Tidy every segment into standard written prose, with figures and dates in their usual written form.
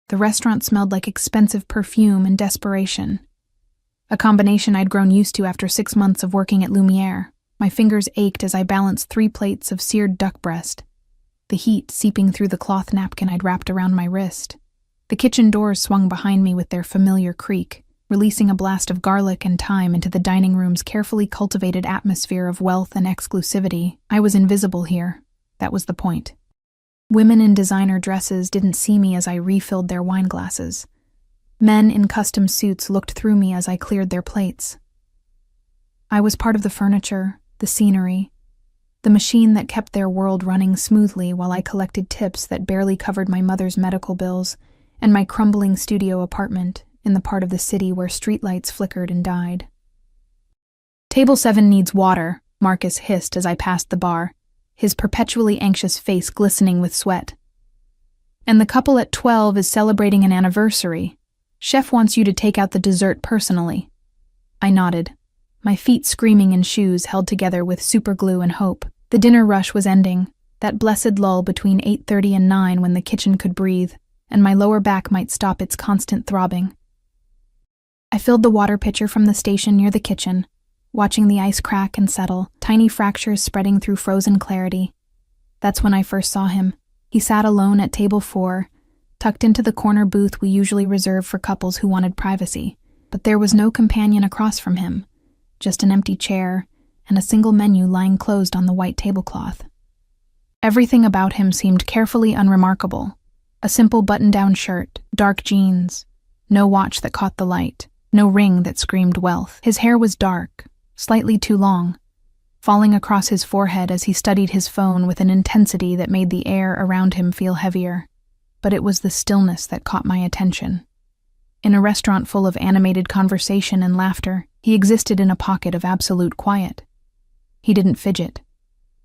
The restaurant smelled like expensive perfume and desperation. A combination I'd grown used to after 6 months of working at Lumiere. My fingers ached as I balanced 3 plates of seared duck breast, the heat seeping through the cloth napkin I'd wrapped around my wrist. The kitchen doors swung behind me with their familiar creak, releasing a blast of garlic and thyme into the dining room's carefully cultivated atmosphere of wealth and exclusivity. I was invisible here. That was the point. Women in designer dresses didn't see me as I refilled their wine glasses. Men in custom suits looked through me as I cleared their plates. I was part of the furniture, the scenery, the machine that kept their world running smoothly while I collected tips that barely covered my mother's medical bills and my crumbling studio apartment in the part of the city where streetlights flickered and died. "Table 7 needs water," Marcus hissed as I passed the bar, his perpetually anxious face glistening with sweat. "And the couple at 12 is celebrating an anniversary. Chef wants you to take out the dessert personally." I nodded, my feet screaming in shoes held together with superglue and hope. The dinner rush was ending, that blessed lull between 8:30 and 9 when the kitchen could breathe, and my lower back might stop its constant throbbing. I filled the water pitcher from the station near the kitchen, watching the ice crack and settle, tiny fractures spreading through frozen clarity. That's when I first saw him. He sat alone at table 4, tucked into the corner booth we usually reserve for couples who wanted privacy, but there was no companion across from him, just an empty chair and a single menu lying closed on the white tablecloth. Everything about him seemed carefully unremarkable. A simple button-down shirt, dark jeans, no watch that caught the light, no ring that screamed wealth. His hair was dark, slightly too long, falling across his forehead as he studied his phone with an intensity that made the air around him feel heavier. But it was the stillness that caught my attention. In a restaurant full of animated conversation and laughter, he existed in a pocket of absolute quiet. He didn't fidget,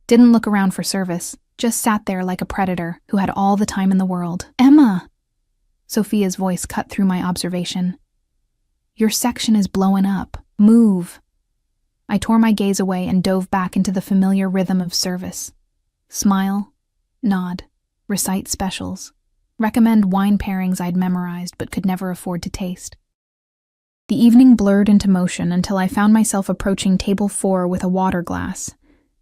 didn't look around for service, just sat there like a predator who had all the time in the world. "Emma!" Sophia's voice cut through my observation. "Your section is blowing up. Move." I tore my gaze away and dove back into the familiar rhythm of service. Smile, nod, recite specials, recommend wine pairings I'd memorized but could never afford to taste. The evening blurred into motion until I found myself approaching table 4 with a water glass,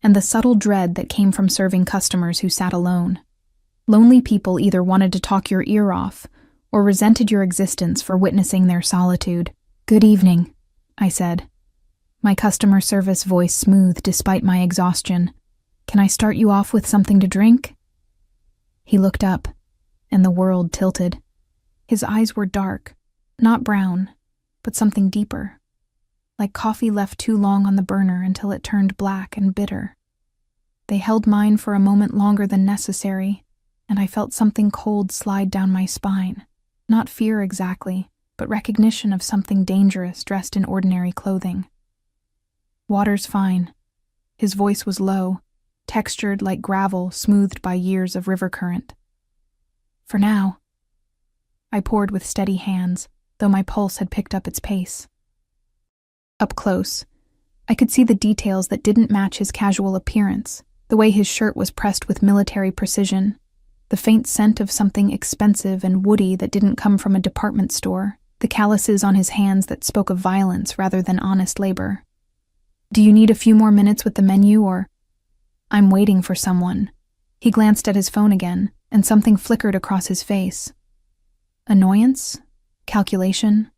and the subtle dread that came from serving customers who sat alone. Lonely people either wanted to talk your ear off or resented your existence for witnessing their solitude. "Good evening," I said, my customer service voice smooth despite my exhaustion. "Can I start you off with something to drink?" He looked up, and the world tilted. His eyes were dark, not brown, but something deeper, like coffee left too long on the burner until it turned black and bitter. They held mine for a moment longer than necessary, and I felt something cold slide down my spine. Not fear exactly, but recognition of something dangerous dressed in ordinary clothing. "Water's fine." His voice was low, textured like gravel smoothed by years of river current. "For now." I poured with steady hands, though my pulse had picked up its pace. Up close, I could see the details that didn't match his casual appearance, the way his shirt was pressed with military precision, the faint scent of something expensive and woody that didn't come from a department store, the calluses on his hands that spoke of violence rather than honest labor. "Do you need a few more minutes with the menu, or—" "I'm waiting for someone." He glanced at his phone again, and something flickered across his face. Annoyance? Calculation?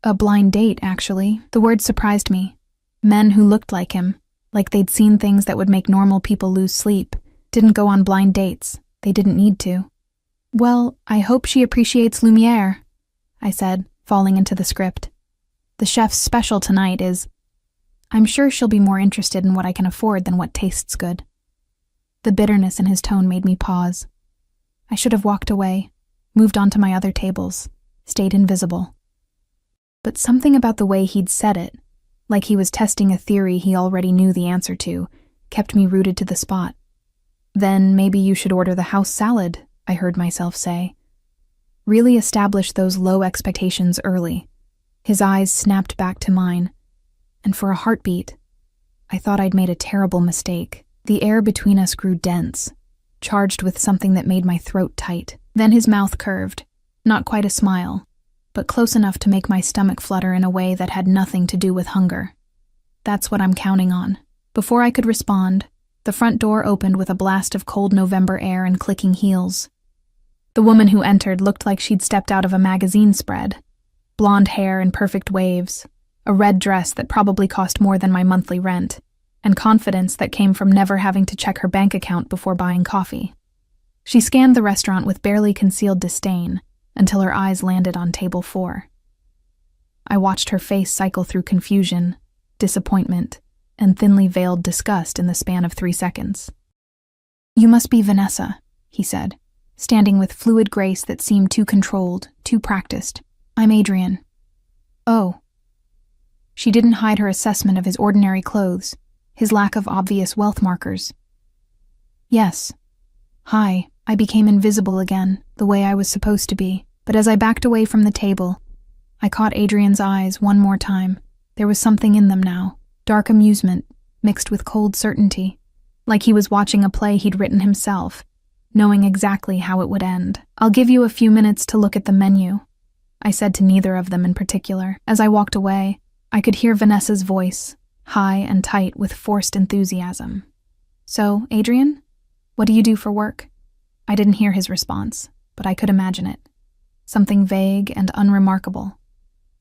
A blind date, actually. The word surprised me. Men who looked like him, like they'd seen things that would make normal people lose sleep, didn't go on blind dates. They didn't need to. "Well, I hope she appreciates Lumiere," I said, falling into the script. "The chef's special tonight is— I'm sure she'll be more interested in what I can afford than what tastes good." The bitterness in his tone made me pause. I should have walked away, moved on to my other tables, stayed invisible. But something about the way he'd said it, like he was testing a theory he already knew the answer to, kept me rooted to the spot. "Then maybe you should order the house salad," I heard myself say. Really establish those low expectations early. His eyes snapped back to mine, and for a heartbeat, I thought I'd made a terrible mistake. The air between us grew dense, charged with something that made my throat tight. Then his mouth curved, Not quite a smile, but close enough to make my stomach flutter in a way that had nothing to do with hunger. That's what I'm counting on. Before I could respond, the front door opened with a blast of cold November air and clicking heels. The woman who entered looked like she'd stepped out of a magazine spread. Blonde hair in perfect waves, a red dress that probably cost more than my monthly rent, and confidence that came from never having to check her bank account before buying coffee. She scanned the restaurant with barely concealed disdain until her eyes landed on table 4. I watched her face cycle through confusion, disappointment, and thinly veiled disgust in the span of 3 seconds. "You must be Vanessa," he said, standing with fluid grace that seemed too controlled, too practiced. "I'm Adrian." "Oh." She didn't hide her assessment of his ordinary clothes, his lack of obvious wealth markers. "Yes. Hi." I became invisible again, the way I was supposed to be, but as I backed away from the table, I caught Adrian's eyes one more time. There was something in them now, dark amusement mixed with cold certainty, like he was watching a play he'd written himself, knowing exactly how it would end. "I'll give you a few minutes to look at the menu," I said to neither of them in particular. As I walked away, I could hear Vanessa's voice, high and tight with forced enthusiasm. "So, Adrian, what do you do for work?" I didn't hear his response, but I could imagine it. Something vague and unremarkable.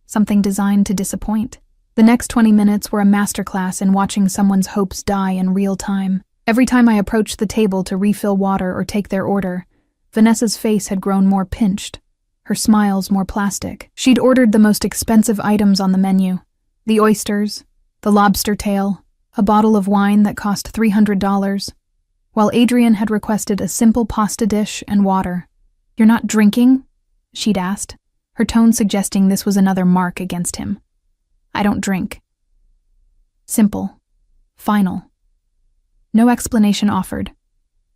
Something designed to disappoint. The next 20 minutes were a masterclass in watching someone's hopes die in real time. Every time I approached the table to refill water or take their order, Vanessa's face had grown more pinched, her smiles more plastic. She'd ordered the most expensive items on the menu: the oysters, the lobster tail, a bottle of wine that cost $300, while Adrian had requested a simple pasta dish and water. "You're not drinking?" she'd asked, her tone suggesting this was another mark against him. "I don't drink." Simple. Final. No explanation offered.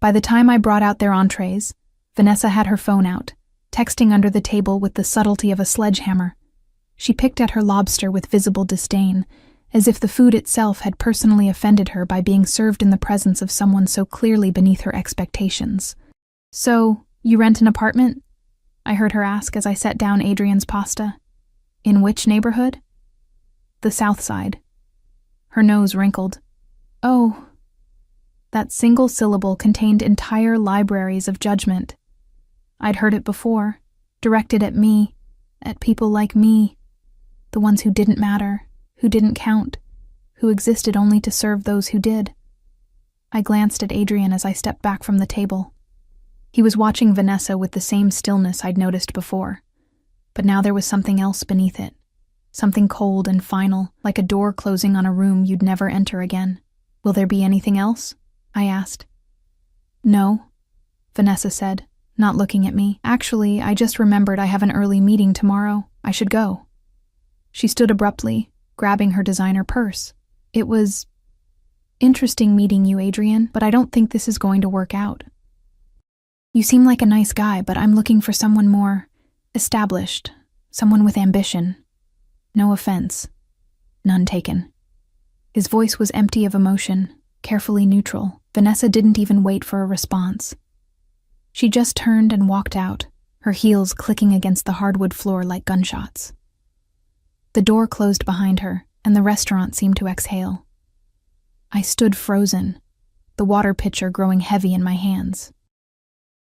By the time I brought out their entrees, Vanessa had her phone out, texting under the table with the subtlety of a sledgehammer. She picked at her lobster with visible disdain, as if the food itself had personally offended her by being served in the presence of someone so clearly beneath her expectations. "So, you rent an apartment?" I heard her ask as I set down Adrian's pasta. "In which neighborhood?" "The South Side." Her nose wrinkled. "Oh." That single syllable contained entire libraries of judgment. I'd heard it before, directed at me, at people like me, the ones who didn't matter, who didn't count, who existed only to serve those who did. I glanced at Adrian as I stepped back from the table. He was watching Vanessa with the same stillness I'd noticed before, but now there was something else beneath it, something cold and final, like a door closing on a room you'd never enter again. "Will there be anything else?" I asked. "No," Vanessa said, not looking at me. "Actually, I just remembered I have an early meeting tomorrow. I should go." She stood abruptly, grabbing her designer purse. "It was interesting meeting you, Adrian, but I don't think this is going to work out. You seem like a nice guy, but I'm looking for someone more established, someone with ambition. No offense. None taken." His voice was empty of emotion, carefully neutral. Vanessa didn't even wait for a response. She just turned and walked out, her heels clicking against the hardwood floor like gunshots. The door closed behind her, and the restaurant seemed to exhale. I stood frozen, the water pitcher growing heavy in my hands.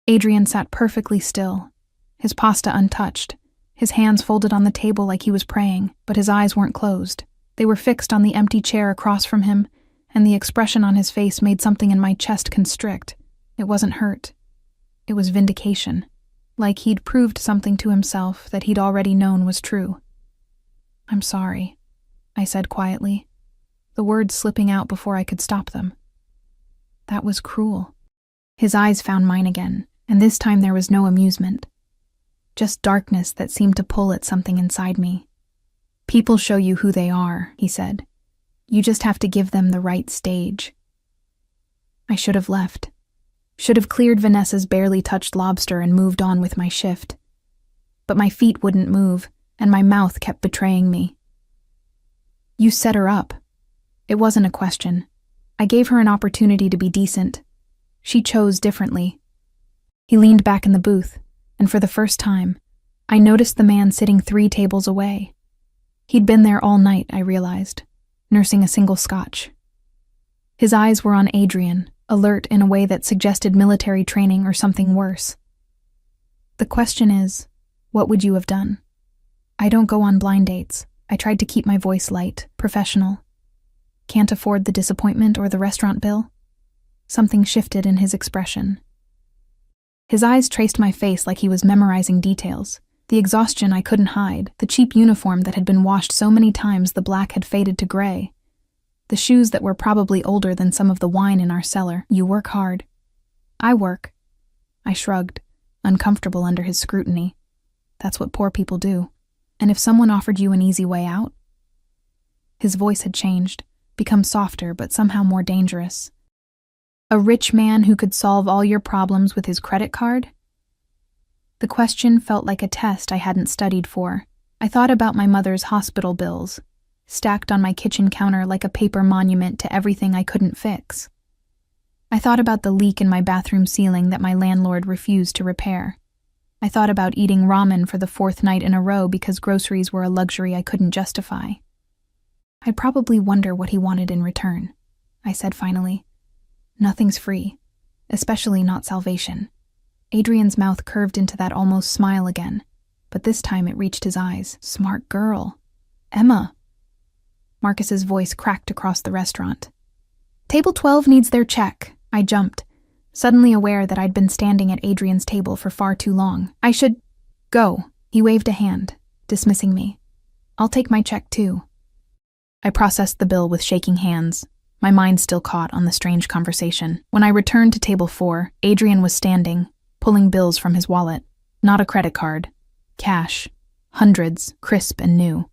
Adrian sat perfectly still, his pasta untouched, his hands folded on the table like he was praying, but his eyes weren't closed. They were fixed on the empty chair across from him, and the expression on his face made something in my chest constrict. It wasn't hurt. It was vindication, like he'd proved something to himself that he'd already known was true. "I'm sorry," I said quietly, the words slipping out before I could stop them. "That was cruel." His eyes found mine again, and this time there was no amusement. Just darkness that seemed to pull at something inside me. "People show you who they are," he said. "You just have to give them the right stage." I should have left. Should have cleared Vanessa's barely touched lobster and moved on with my shift. But my feet wouldn't move, and my mouth kept betraying me. "You set her up." It wasn't a question. I gave her an opportunity to be decent. She chose differently. He leaned back in the booth, and for the first time, I noticed the man sitting 3 tables away. He'd been there all night, I realized, nursing a single scotch. His eyes were on Adrian, alert in a way that suggested military training or something worse. The question is, what would you have done? I don't go on blind dates. I tried to keep my voice light, professional. Can't afford the disappointment or the restaurant bill? Something shifted in his expression. His eyes traced my face like he was memorizing details. The exhaustion I couldn't hide, the cheap uniform that had been washed so many times the black had faded to gray, the shoes that were probably older than some of the wine in our cellar. You work hard. I work. I shrugged, uncomfortable under his scrutiny. That's what poor people do. And if someone offered you an easy way out? His voice had changed, become softer but somehow more dangerous. A rich man who could solve all your problems with his credit card? The question felt like a test I hadn't studied for. I thought about my mother's hospital bills, stacked on my kitchen counter like a paper monument to everything I couldn't fix. I thought about the leak in my bathroom ceiling that my landlord refused to repair. I thought about eating ramen for the 4th night in a row because groceries were a luxury I couldn't justify. I'd probably wonder what he wanted in return, I said finally. Nothing's free, especially not salvation. Adrian's mouth curved into that almost smile again, but this time it reached his eyes. Smart girl. Emma. Marcus's voice cracked across the restaurant. Table 12 needs their check. I jumped, suddenly aware that I'd been standing at Adrian's table for far too long. I should go. He waved a hand, dismissing me. I'll take my check too. I processed the bill with shaking hands, my mind still caught on the strange conversation. When I returned to table 4, Adrian was standing, pulling bills from his wallet. Not a credit card. Cash. Hundreds, crisp and new.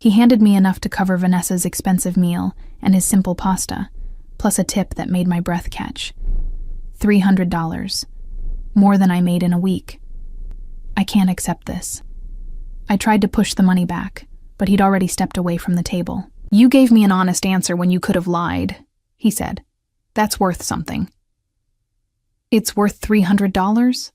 He handed me enough to cover Vanessa's expensive meal and his simple pasta, plus a tip that made my breath catch. $300. More than I made in a week. I can't accept this. I tried to push the money back, but he'd already stepped away from the table. You gave me an honest answer when you could have lied, he said. That's worth something. It's worth $300?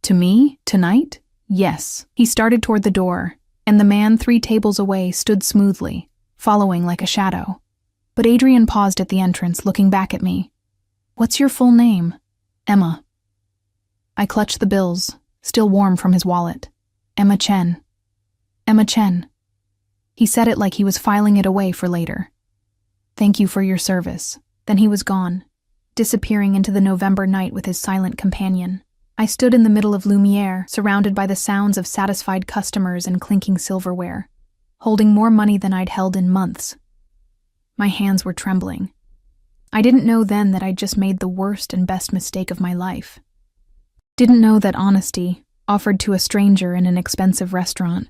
To me? Tonight? Yes. He started toward the door, and the man 3 tables away stood smoothly, following like a shadow. But Adrian paused at the entrance, looking back at me. What's your full name? Emma. I clutched the bills, still warm from his wallet. Emma Chen. Emma Chen. He said it like he was filing it away for later. Thank you for your service. Then he was gone, disappearing into the November night with his silent companion. I stood in the middle of Lumiere, surrounded by the sounds of satisfied customers and clinking silverware, holding more money than I'd held in months. My hands were trembling. I didn't know then that I'd just made the worst and best mistake of my life. Didn't know that honesty, offered to a stranger in an expensive restaurant,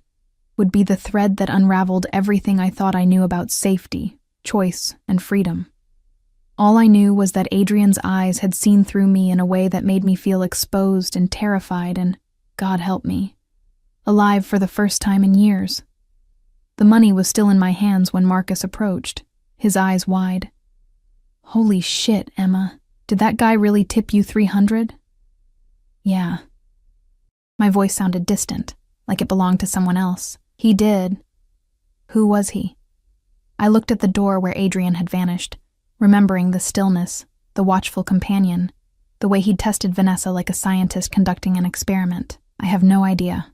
would be the thread that unraveled everything I thought I knew about safety, choice, and freedom. All I knew was that Adrian's eyes had seen through me in a way that made me feel exposed and terrified and, God help me, alive for the first time in years. The money was still in my hands when Marcus approached, his eyes wide. Holy shit, Emma. Did that guy really tip you $300? Yeah. My voice sounded distant, like it belonged to someone else. He did. Who was he? I looked at the door where Adrian had vanished, remembering the stillness, the watchful companion, the way he'd tested Vanessa like a scientist conducting an experiment. I have no idea,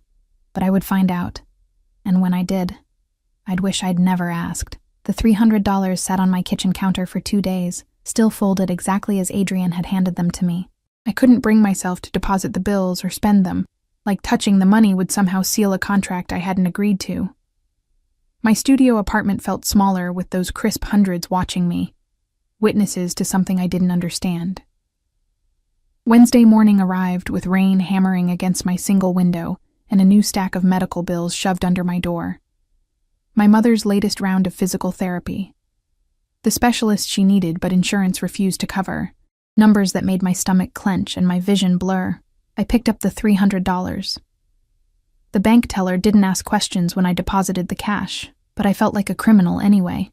but I would find out. And when I did, I'd wish I'd never asked. The $300 sat on my kitchen counter for 2 days, still folded exactly as Adrian had handed them to me. I couldn't bring myself to deposit the bills or spend them, like touching the money would somehow seal a contract I hadn't agreed to. My studio apartment felt smaller with those crisp hundreds watching me, witnesses to something I didn't understand. Wednesday morning arrived with rain hammering against my single window and a new stack of medical bills shoved under my door. My mother's latest round of physical therapy. The specialist she needed but insurance refused to cover. Numbers that made my stomach clench and my vision blur. I picked up the $300. The bank teller didn't ask questions when I deposited the cash, but I felt like a criminal anyway.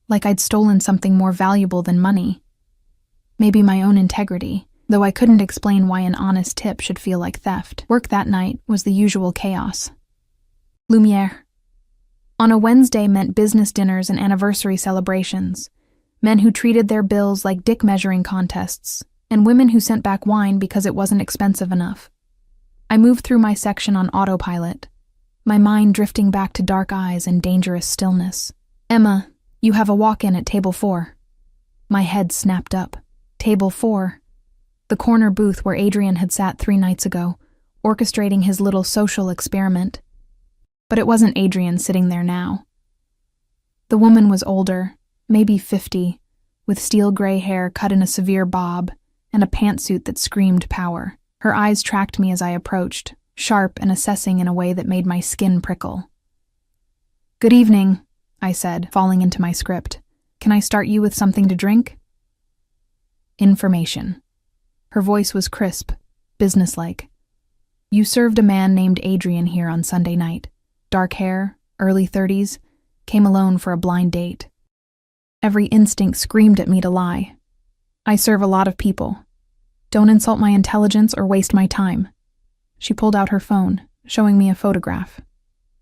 Like I'd stolen something more valuable than money. Maybe my own integrity, though I couldn't explain why an honest tip should feel like theft. Work that night was the usual chaos. Lumiere. On a Wednesday meant business dinners and anniversary celebrations, men who treated their bills like dick measuring contests, and women who sent back wine because it wasn't expensive enough. I moved through my section on autopilot, my mind drifting back to dark eyes and dangerous stillness. Emma, you have a walk-in at table 4. My head snapped up. Table 4. The corner booth where Adrian had sat 3 nights ago, orchestrating his little social experiment. But it wasn't Adrian sitting there now. The woman was older, maybe 50, with steel gray hair cut in a severe bob, and a pantsuit that screamed power. Her eyes tracked me as I approached, sharp and assessing in a way that made my skin prickle. "Good evening," I said, falling into my script. "Can I start you with something to drink?" Information. Her voice was crisp, businesslike. "You served a man named Adrian here on Sunday night. Dark hair, early 30s, came alone for a blind date." Every instinct screamed at me to lie. "I serve a lot of people. Don't insult my intelligence or waste my time." She pulled out her phone, showing me a photograph.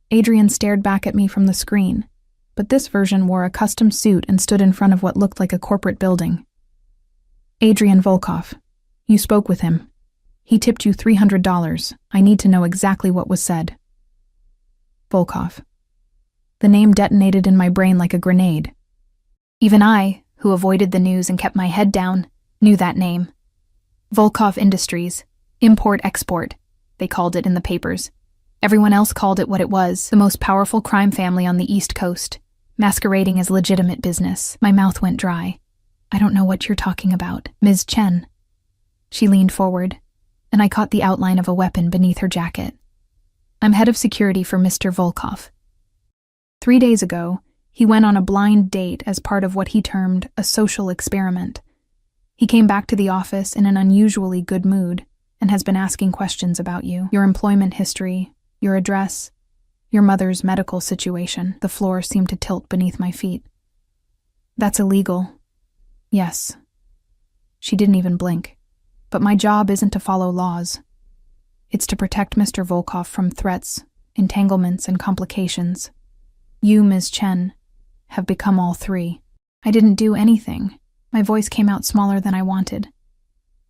Adrian stared back at me from the screen, but this version wore a custom suit and stood in front of what looked like a corporate building. "Adrian Volkov. You spoke with him. He tipped you $300. I need to know exactly what was said." Volkov. The name detonated in my brain like a grenade. Even I, who avoided the news and kept my head down, knew that name. Volkov Industries. Import-export, they called it in the papers. Everyone else called it what it was, the most powerful crime family on the East Coast, masquerading as legitimate business. My mouth went dry. "I don't know what you're talking about, Ms. Chen." She leaned forward, and I caught the outline of a weapon beneath her jacket. "I'm head of security for Mr. Volkov. 3 days ago, he went on a blind date as part of what he termed a social experiment. He came back to the office in an unusually good mood and has been asking questions about you, your employment history, your address, your mother's medical situation." The floor seemed to tilt beneath my feet. "That's illegal." "Yes." She didn't even blink. "But my job isn't to follow laws. It's to protect Mr. Volkov from threats, entanglements, and complications. You, Ms. Chen, have become all 3. "I didn't do anything." My voice came out smaller than I wanted.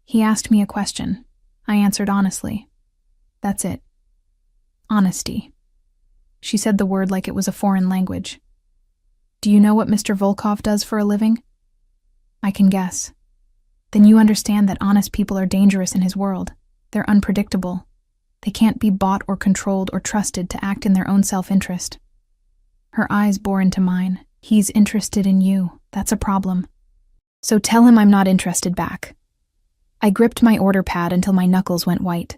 "He asked me a question. I answered honestly. That's it. Honesty." She said the word like it was a foreign language. "Do you know what Mr. Volkov does for a living?" "I can guess." "Then you understand that honest people are dangerous in his world. They're unpredictable. They can't be bought or controlled or trusted to act in their own self-interest." Her eyes bore into mine. "He's interested in you. That's a problem. So tell him I'm not interested back." I gripped my order pad until my knuckles went white.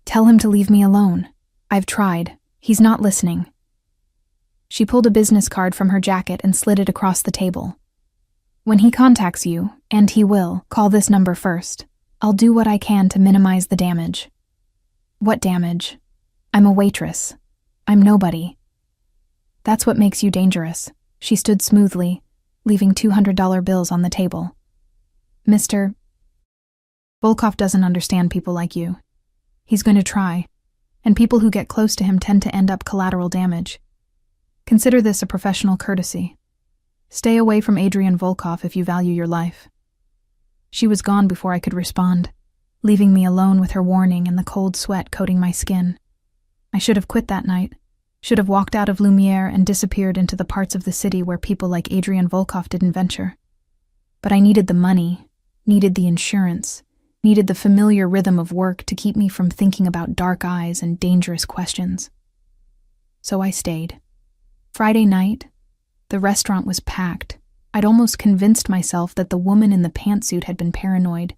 "Tell him to leave me alone. I've tried. He's not listening." She pulled a business card from her jacket and slid it across the table. "When he contacts you, and he will, call this number first. I'll do what I can to minimize the damage." "What damage?" "I'm a waitress. I'm nobody." "That's what makes you dangerous." She stood smoothly, leaving $200 bills on the table. "Mr. Volkov doesn't understand people like you. He's going to try, and people who get close to him tend to end up collateral damage. Consider this a professional courtesy. Stay away from Adrian Volkov if you value your life." She was gone before I could respond, leaving me alone with her warning and the cold sweat coating my skin. I should have quit that night, should have walked out of Lumiere and disappeared into the parts of the city where people like Adrian Volkov didn't venture. But I needed the money, needed the insurance, needed the familiar rhythm of work to keep me from thinking about dark eyes and dangerous questions. So I stayed. Friday night, the restaurant was packed. I'd almost convinced myself that the woman in the pantsuit had been paranoid,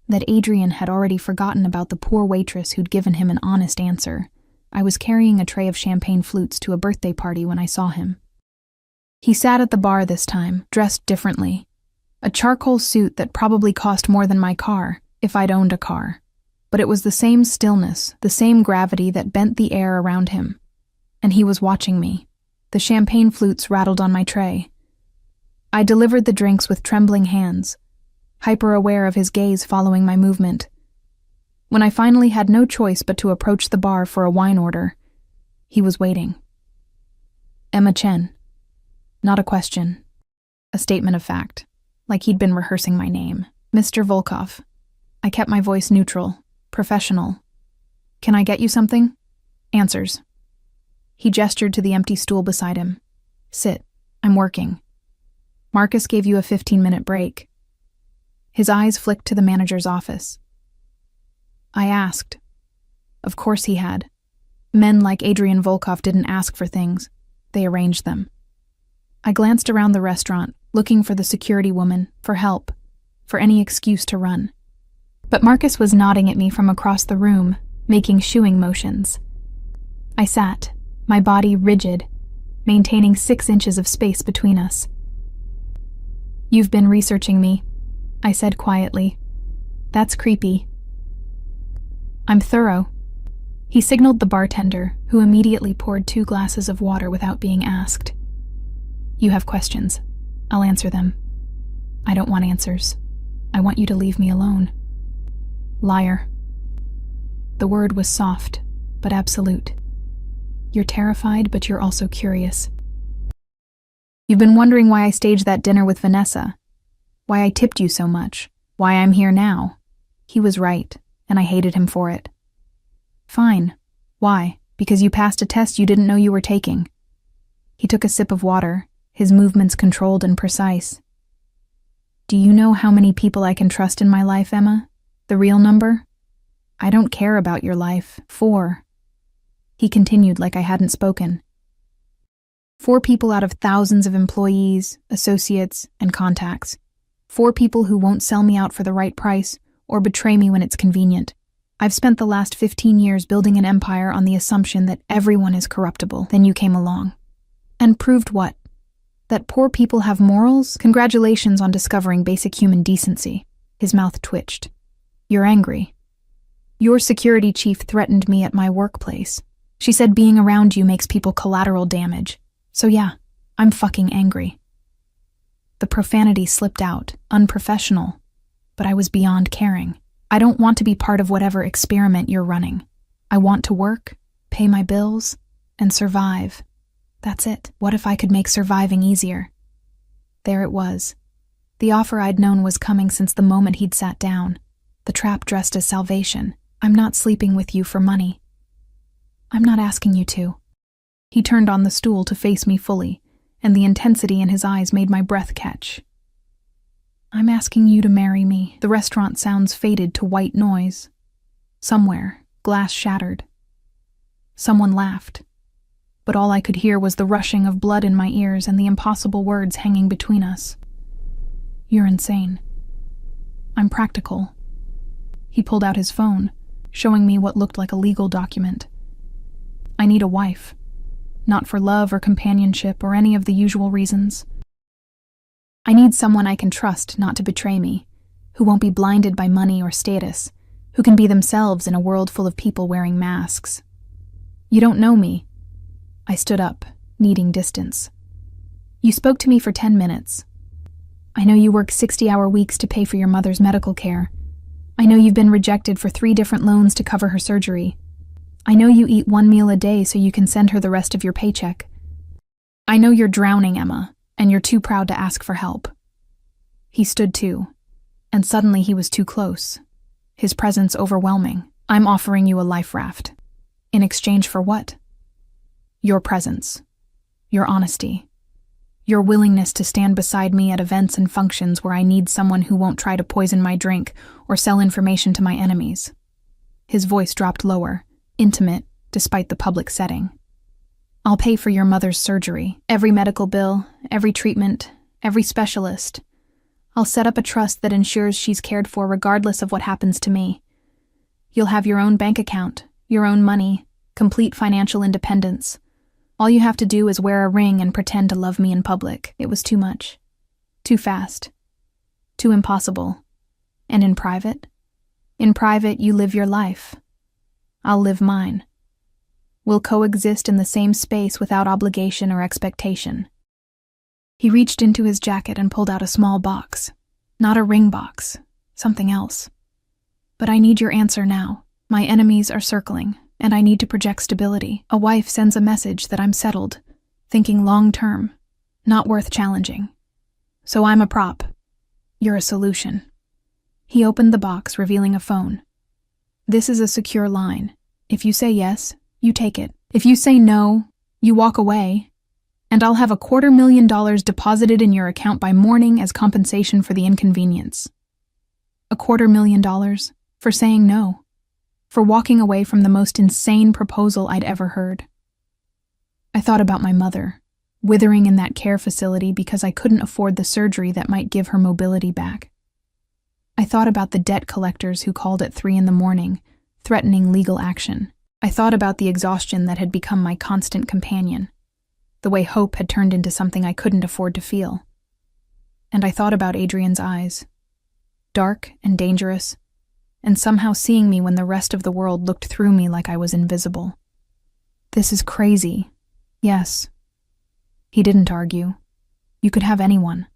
that Adrian had already forgotten about the poor waitress who'd given him an honest answer. I was carrying a tray of champagne flutes to a birthday party when I saw him. He sat at the bar this time, dressed differently. A charcoal suit that probably cost more than my car, if I'd owned a car. But it was the same stillness, the same gravity that bent the air around him. And he was watching me. The champagne flutes rattled on my tray. I delivered the drinks with trembling hands, hyper-aware of his gaze following my movement. When I finally had no choice but to approach the bar for a wine order, he was waiting. Emma Chen. Not a question. A statement of fact, like he'd been rehearsing my name. Mr. Volkov. I kept my voice neutral, professional. Can I get you something? Answers. He gestured to the empty stool beside him. Sit. I'm working. Marcus gave you a 15-minute break. His eyes flicked to the manager's office. I asked. Of course he had. Men like Adrian Volkov didn't ask for things. They arranged them. I glanced around the restaurant, looking for the security woman, for help, for any excuse to run. But Marcus was nodding at me from across the room, making shooing motions. I sat, my body rigid, maintaining 6 inches of space between us. You've been researching me, I said quietly. That's creepy. I'm thorough. He signaled the bartender, who immediately poured 2 glasses of water without being asked. You have questions. I'll answer them. I don't want answers. I want you to leave me alone. Liar. The word was soft, but absolute. You're terrified, but you're also curious. You've been wondering why I staged that dinner with Vanessa, why I tipped you so much, why I'm here now. He was right, and I hated him for it. Fine. Why? Because you passed a test you didn't know you were taking. He took a sip of water, his movements controlled and precise. Do you know how many people I can trust in my life, Emma? The real number? I don't care about your life. 4. He continued like I hadn't spoken. 4 people out of thousands of employees, associates, and contacts. 4 people who won't sell me out for the right price or betray me when it's convenient. I've spent the last 15 years building an empire on the assumption that everyone is corruptible. Then you came along. And proved what? That poor people have morals? Congratulations on discovering basic human decency. His mouth twitched. You're angry. Your security chief threatened me at my workplace. She said being around you makes people collateral damage. So yeah, I'm fucking angry. The profanity slipped out, unprofessional, but I was beyond caring. I don't want to be part of whatever experiment you're running. I want to work, pay my bills, and survive. That's it. What if I could make surviving easier? There it was. The offer I'd known was coming since the moment he'd sat down. The trap dressed as salvation. I'm not sleeping with you for money. I'm not asking you to. He turned on the stool to face me fully, and the intensity in his eyes made my breath catch. I'm asking you to marry me. The restaurant sounds faded to white noise. Somewhere, glass shattered. Someone laughed. But all I could hear was the rushing of blood in my ears and the impossible words hanging between us. You're insane. I'm practical. He pulled out his phone, showing me what looked like a legal document. I need a wife. Not for love or companionship or any of the usual reasons. I need someone I can trust not to betray me, who won't be blinded by money or status, who can be themselves in a world full of people wearing masks. You don't know me. I stood up, needing distance. You spoke to me for 10 minutes. I know you work 60-hour weeks to pay for your mother's medical care. I know you've been rejected for 3 different loans to cover her surgery. I know you eat 1 meal a day so you can send her the rest of your paycheck. I know you're drowning, Emma, and you're too proud to ask for help. He stood too, and suddenly he was too close. His presence overwhelming. I'm offering you a life raft. In exchange for what? Your presence. Your honesty. Your willingness to stand beside me at events and functions where I need someone who won't try to poison my drink or sell information to my enemies. His voice dropped lower, intimate, despite the public setting. I'll pay for your mother's surgery, every medical bill, every treatment, every specialist. I'll set up a trust that ensures she's cared for regardless of what happens to me. You'll have your own bank account, your own money, complete financial independence. All you have to do is wear a ring and pretend to love me in public. It was too much. Too fast. Too impossible. And in private? In private, you live your life. I'll live mine. We'll coexist in the same space without obligation or expectation. He reached into his jacket and pulled out a small box. Not a ring box. Something else. But I need your answer now. My enemies are circling, and I need to project stability. A wife sends a message that I'm settled, thinking long-term, not worth challenging. So I'm a prop. You're a solution. He opened the box, revealing a phone. This is a secure line. If you say yes, you take it. If you say no, you walk away, and I'll have $250,000 deposited in your account by morning as compensation for the inconvenience. $250,000 for saying no, for walking away from the most insane proposal I'd ever heard. I thought about my mother, withering in that care facility because I couldn't afford the surgery that might give her mobility back. I thought about the debt collectors who called at 3 a.m, threatening legal action. I thought about the exhaustion that had become my constant companion, the way hope had turned into something I couldn't afford to feel. And I thought about Adrian's eyes, dark and dangerous, and somehow seeing me when the rest of the world looked through me like I was invisible. This is crazy. Yes. He didn't argue. You could have anyone.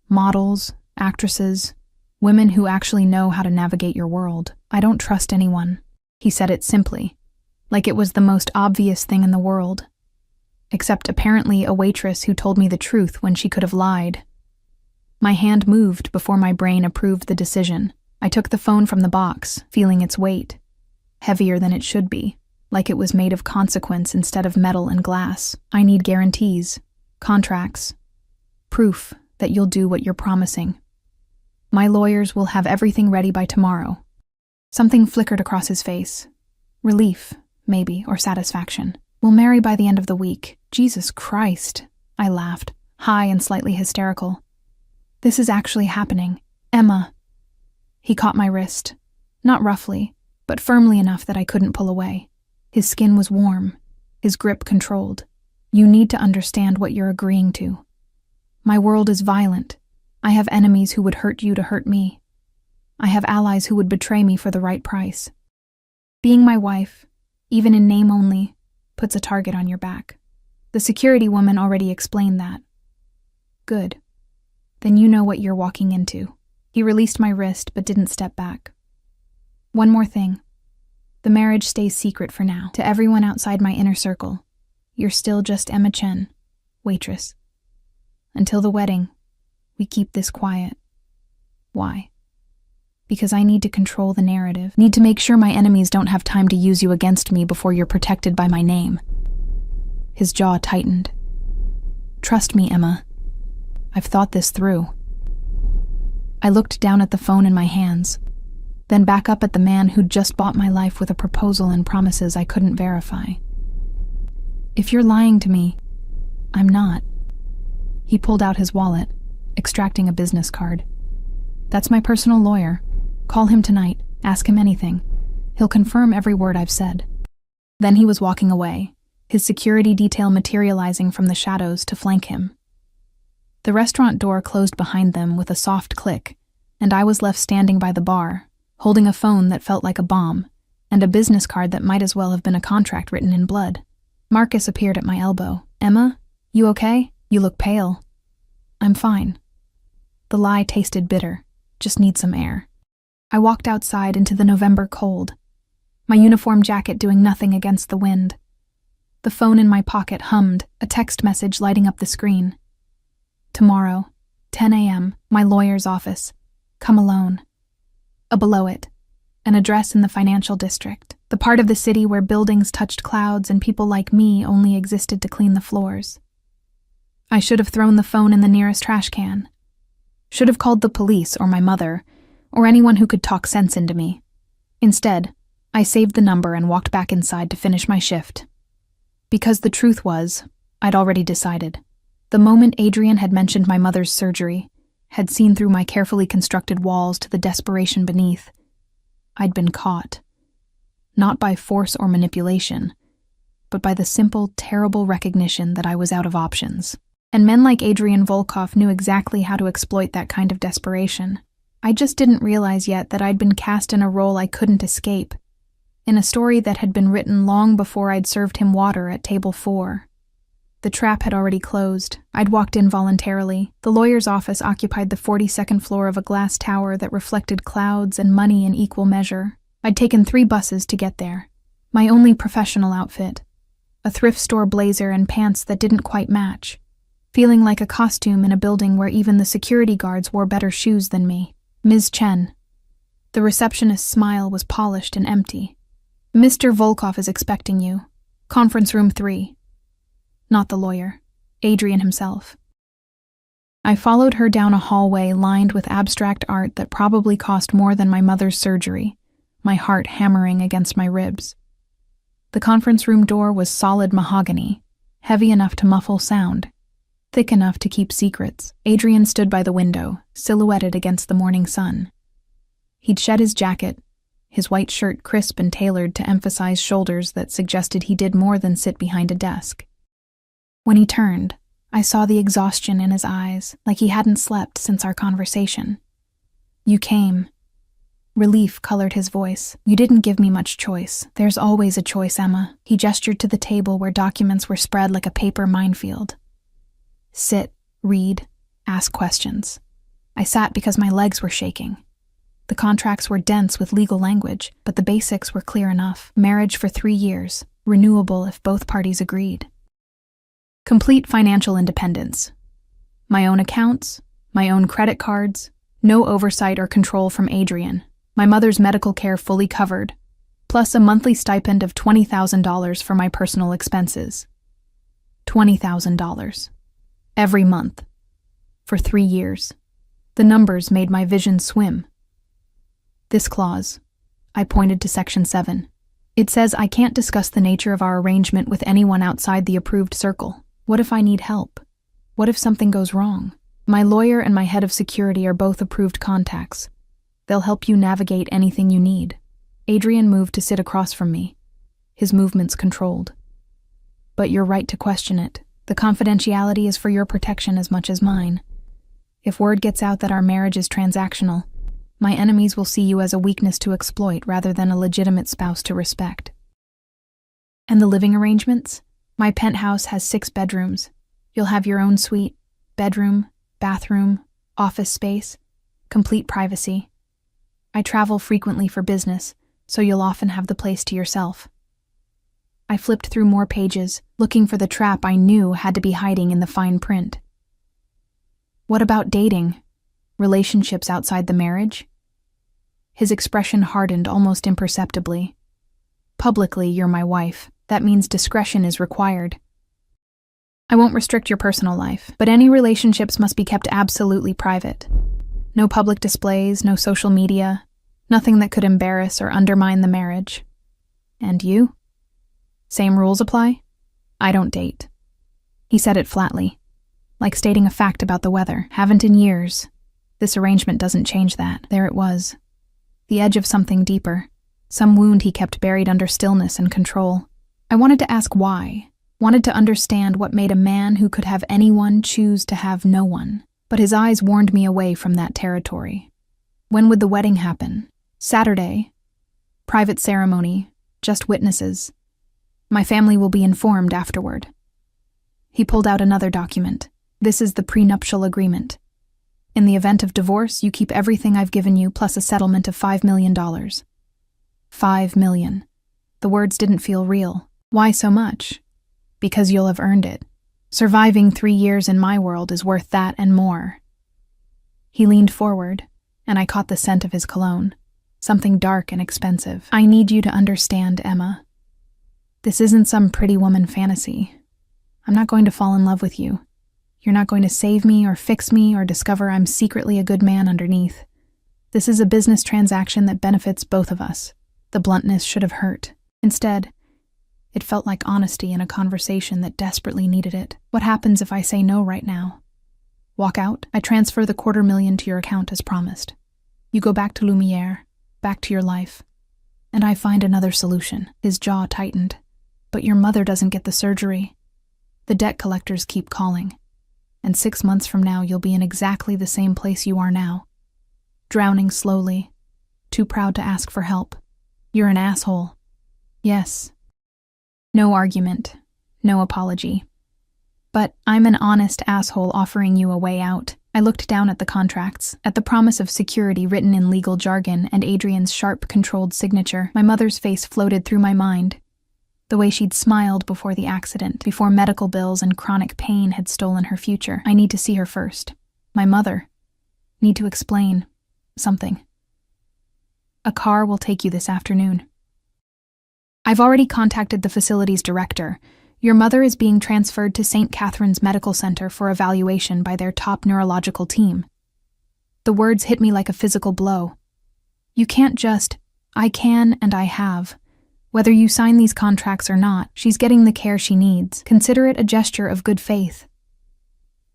Models, actresses, women who actually know how to navigate your world. I don't trust anyone. He said it simply, like it was the most obvious thing in the world. Except apparently a waitress who told me the truth when she could have lied. My hand moved before my brain approved the decision. I took the phone from the box, feeling its weight, heavier than it should be, like it was made of consequence instead of metal and glass. I need guarantees, contracts, proof that you'll do what you're promising. My lawyers will have everything ready by tomorrow. Something flickered across his face. Relief, maybe, or satisfaction. We'll marry by the end of the week. Jesus Christ, I laughed, high and slightly hysterical. This is actually happening. Emma. He caught my wrist, not roughly, but firmly enough that I couldn't pull away. His skin was warm, his grip controlled. You need to understand what you're agreeing to. My world is violent. I have enemies who would hurt you to hurt me. I have allies who would betray me for the right price. Being my wife, even in name only, puts a target on your back. The security woman already explained that. Good. Then you know what you're walking into. He released my wrist but didn't step back. One more thing. The marriage stays secret for now. To everyone outside my inner circle, you're still just Emma Chen, waitress. Until the wedding, we keep this quiet. Why? Because I need to control the narrative. Need to make sure my enemies don't have time to use you against me before you're protected by my name. His jaw tightened. Trust me, Emma. I've thought this through. I looked down at the phone in my hands, then back up at the man who'd just bought my life with a proposal and promises I couldn't verify. If you're lying to me, I'm not. He pulled out his wallet, extracting a business card. That's my personal lawyer. Call him tonight. Ask him anything. He'll confirm every word I've said. Then he was walking away, his security detail materializing from the shadows to flank him. The restaurant door closed behind them with a soft click, and I was left standing by the bar, holding a phone that felt like a bomb, and a business card that might as well have been a contract written in blood. Marcus appeared at my elbow. Emma, you okay? You look pale. I'm fine. The lie tasted bitter. Just need some air. I walked outside into the November cold, my uniform jacket doing nothing against the wind. The phone in my pocket hummed, a text message lighting up the screen. Tomorrow, 10 a.m., my lawyer's office. Come alone. Below it, an address in the financial district, the part of the city where buildings touched clouds and people like me only existed to clean the floors. I should have thrown the phone in the nearest trash can. Should have called the police or my mother, or anyone who could talk sense into me. Instead, I saved the number and walked back inside to finish my shift. Because the truth was, I'd already decided. The moment Adrian had mentioned my mother's surgery, had seen through my carefully constructed walls to the desperation beneath, I'd been caught. Not by force or manipulation, but by the simple, terrible recognition that I was out of options. And men like Adrian Volkov knew exactly how to exploit that kind of desperation. I just didn't realize yet that I'd been cast in a role I couldn't escape, in a story that had been written long before I'd served him water at table 4. The trap had already closed. I'd walked in voluntarily. The lawyer's office occupied the 42nd floor of a glass tower that reflected clouds and money in equal measure. I'd taken 3 buses to get there. My only professional outfit. A thrift store blazer and pants that didn't quite match. Feeling like a costume in a building where even the security guards wore better shoes than me. Ms. Chen. The receptionist's smile was polished and empty. Mr. Volkov is expecting you. Conference room 3. Not the lawyer. Adrian himself. I followed her down a hallway lined with abstract art that probably cost more than my mother's surgery, my heart hammering against my ribs. The conference room door was solid mahogany, heavy enough to muffle sound, thick enough to keep secrets. Adrian stood by the window, silhouetted against the morning sun. He'd shed his jacket, his white shirt crisp and tailored to emphasize shoulders that suggested he did more than sit behind a desk. When he turned, I saw the exhaustion in his eyes, like he hadn't slept since our conversation. You came. Relief colored his voice. You didn't give me much choice. There's always a choice, Emma. He gestured to the table where documents were spread like a paper minefield. Sit, read, ask questions. I sat because my legs were shaking. The contracts were dense with legal language, but the basics were clear enough. Marriage for 3 years, renewable if both parties agreed. Complete financial independence. My own accounts, my own credit cards, no oversight or control from Adrian. My mother's medical care fully covered, plus a monthly stipend of $20,000 for my personal expenses. $20,000. Every month. For 3 years. The numbers made my vision swim. This clause. I pointed to Section 7. It says I can't discuss the nature of our arrangement with anyone outside the approved circle. What if I need help? What if something goes wrong? My lawyer and my head of security are both approved contacts. They'll help you navigate anything you need. Adrian moved to sit across from me, his movements controlled. But you're right to question it. The confidentiality is for your protection as much as mine. If word gets out that our marriage is transactional, my enemies will see you as a weakness to exploit rather than a legitimate spouse to respect. And the living arrangements? My penthouse has 6 bedrooms. You'll have your own suite, bedroom, bathroom, office space, complete privacy. I travel frequently for business, so you'll often have the place to yourself. I flipped through more pages, looking for the trap I knew had to be hiding in the fine print. What about dating? Relationships outside the marriage? His expression hardened almost imperceptibly. Publicly, you're my wife. That means discretion is required. I won't restrict your personal life, but any relationships must be kept absolutely private. No public displays, no social media, nothing that could embarrass or undermine the marriage. And you? Same rules apply? I don't date. He said it flatly, like stating a fact about the weather. Haven't in years. This arrangement doesn't change that. There it was. The edge of something deeper. Some wound he kept buried under stillness and control. I wanted to ask why. Wanted to understand what made a man who could have anyone choose to have no one. But his eyes warned me away from that territory. When would the wedding happen? Saturday. Private ceremony. Just witnesses. My family will be informed afterward. He pulled out another document. This is the prenuptial agreement. In the event of divorce, you keep everything I've given you plus a settlement of $5 million. $5 million. The words didn't feel real. Why so much? Because you'll have earned it. Surviving 3 years in my world is worth that and more. He leaned forward, and I caught the scent of his cologne, something dark and expensive. I need you to understand, Emma. This isn't some pretty woman fantasy. I'm not going to fall in love with you. You're not going to save me or fix me or discover I'm secretly a good man underneath. This is a business transaction that benefits both of us. The bluntness should have hurt. Instead, it felt like honesty in a conversation that desperately needed it. What happens if I say no right now? Walk out? I transfer the $250,000 to your account as promised. You go back to Lumiere, back to your life. And I find another solution. His jaw tightened. But your mother doesn't get the surgery. The debt collectors keep calling. And 6 months from now you'll be in exactly the same place you are now. Drowning slowly. Too proud to ask for help. You're an asshole. Yes. No argument. No apology. But I'm an honest asshole offering you a way out. I looked down at the contracts, at the promise of security written in legal jargon and Adrian's sharp, controlled signature. My mother's face floated through my mind. The way she'd smiled before the accident, before medical bills and chronic pain had stolen her future. I need to see her first. My mother. Need to explain something. A car will take you this afternoon. I've already contacted the facility's director. Your mother is being transferred to St. Catherine's Medical Center for evaluation by their top neurological team. The words hit me like a physical blow. You can't just, I can and I have. Whether you sign these contracts or not, she's getting the care she needs. Consider it a gesture of good faith.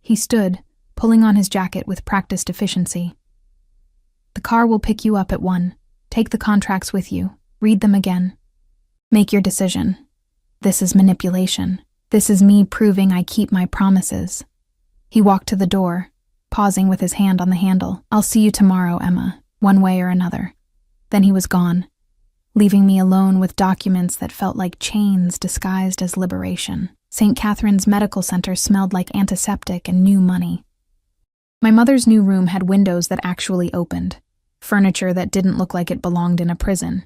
He stood, pulling on his jacket with practiced efficiency. The car will pick you up at 1. Take the contracts with you. Read them again. Make your decision. This is manipulation. This is me proving I keep my promises. He walked to the door, pausing with his hand on the handle. I'll see you tomorrow, Emma, one way or another. Then he was gone, leaving me alone with documents that felt like chains disguised as liberation. St. Catherine's Medical Center smelled like antiseptic and new money. My mother's new room had windows that actually opened, furniture that didn't look like it belonged in a prison,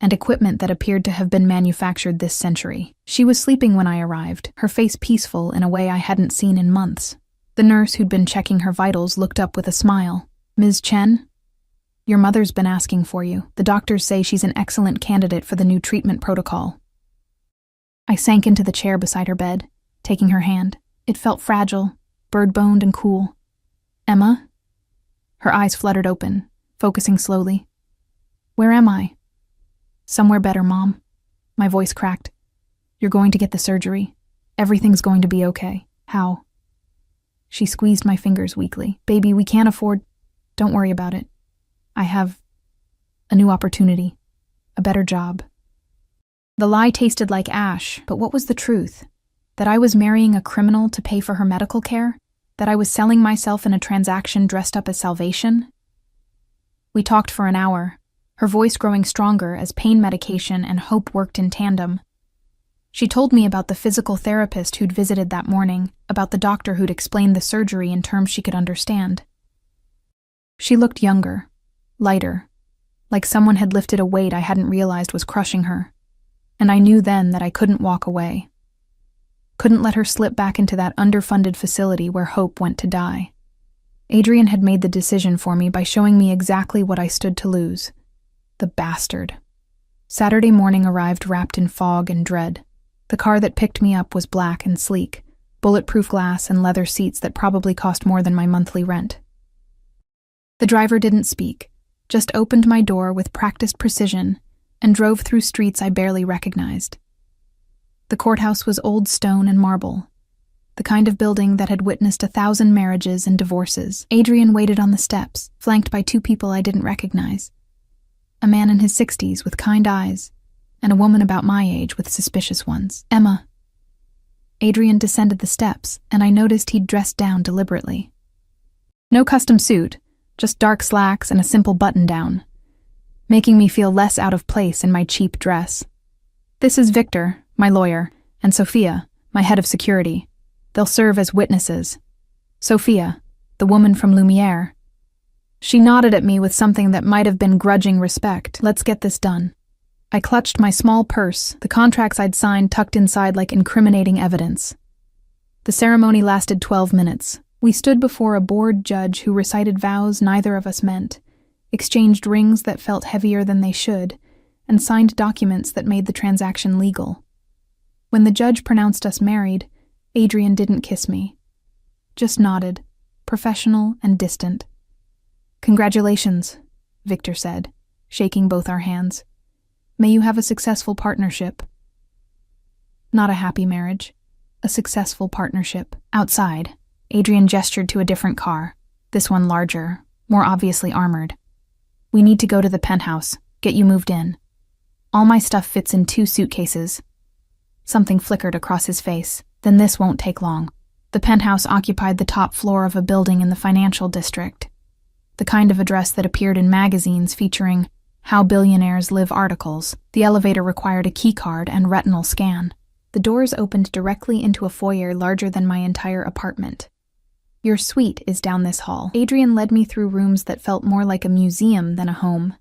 and equipment that appeared to have been manufactured this century. She was sleeping when I arrived, her face peaceful in a way I hadn't seen in months. The nurse who'd been checking her vitals looked up with a smile. Ms. Chen? Your mother's been asking for you. The doctors say she's an excellent candidate for the new treatment protocol. I sank into the chair beside her bed, taking her hand. It felt fragile, bird-boned and cool. Emma? Her eyes fluttered open, focusing slowly. Where am I? Somewhere better, Mom. My voice cracked. You're going to get the surgery. Everything's going to be okay. How? She squeezed my fingers weakly. Baby, we can't afford... Don't worry about it. I have a new opportunity. A better job. The lie tasted like ash, but what was the truth? That I was marrying a criminal to pay for her medical care? That I was selling myself in a transaction dressed up as salvation? We talked for an hour, her voice growing stronger as pain medication and hope worked in tandem. She told me about the physical therapist who'd visited that morning, about the doctor who'd explained the surgery in terms she could understand. She looked younger, lighter, like someone had lifted a weight I hadn't realized was crushing her, and I knew then that I couldn't walk away. Couldn't let her slip back into that underfunded facility where hope went to die. Adrian had made the decision for me by showing me exactly what I stood to lose. The bastard. Saturday morning arrived wrapped in fog and dread. The car that picked me up was black and sleek, bulletproof glass and leather seats that probably cost more than my monthly rent. The driver didn't speak, just opened my door with practiced precision and drove through streets I barely recognized. The courthouse was old stone and marble, the kind of building that had witnessed 1,000 marriages and divorces. Adrian waited on the steps, flanked by 2 people I didn't recognize. A man in his 60s with kind eyes, and a woman about my age with suspicious ones. Emma. Adrian descended the steps, and I noticed he'd dressed down deliberately. No custom suit, just dark slacks and a simple button-down, making me feel less out of place in my cheap dress. This is Victor, my lawyer, and Sophia, my head of security. They'll serve as witnesses. Sophia, the woman from Lumiere. She nodded at me with something that might have been grudging respect. Let's get this done. I clutched my small purse, the contracts I'd signed tucked inside like incriminating evidence. The ceremony lasted 12 minutes. We stood before a bored judge who recited vows neither of us meant, exchanged rings that felt heavier than they should, and signed documents that made the transaction legal. When the judge pronounced us married, Adrian didn't kiss me. Just nodded, professional and distant. Congratulations, Victor said, shaking both our hands. May you have a successful partnership. Not a happy marriage, a successful partnership. Outside, Adrian gestured to a different car, this one larger, more obviously armored. We need to go to the penthouse, get you moved in. All my stuff fits in 2 suitcases. Something flickered across his face. Then this won't take long. The penthouse occupied the top floor of a building in the financial district, the kind of address that appeared in magazines featuring How Billionaires Live articles. The elevator required a keycard and retinal scan. The The doors opened directly into a foyer larger than my entire apartment. Your suite is down this hall. Adrian led me through rooms that felt more like a museum than a home.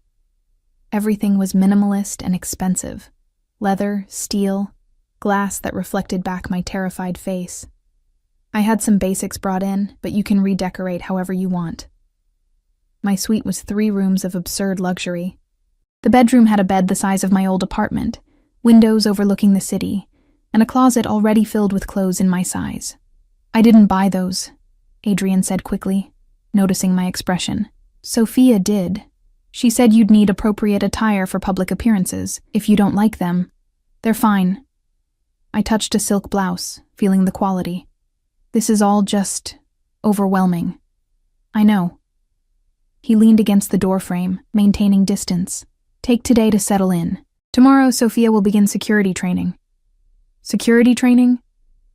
Everything was minimalist and expensive. Leather, steel, glass that reflected back my terrified face. I had some basics brought in, but you can redecorate however you want. My suite was 3 rooms of absurd luxury. The bedroom had a bed the size of my old apartment, windows overlooking the city, and a closet already filled with clothes in my size. I didn't buy those, Adrian said quickly, noticing my expression. Sophia did. She said you'd need appropriate attire for public appearances. If you don't like them, they're fine. I touched a silk blouse, feeling the quality. This is all just overwhelming. I know. He leaned against the doorframe, maintaining distance. Take today to settle in. Tomorrow, Sophia will begin security training. Security training?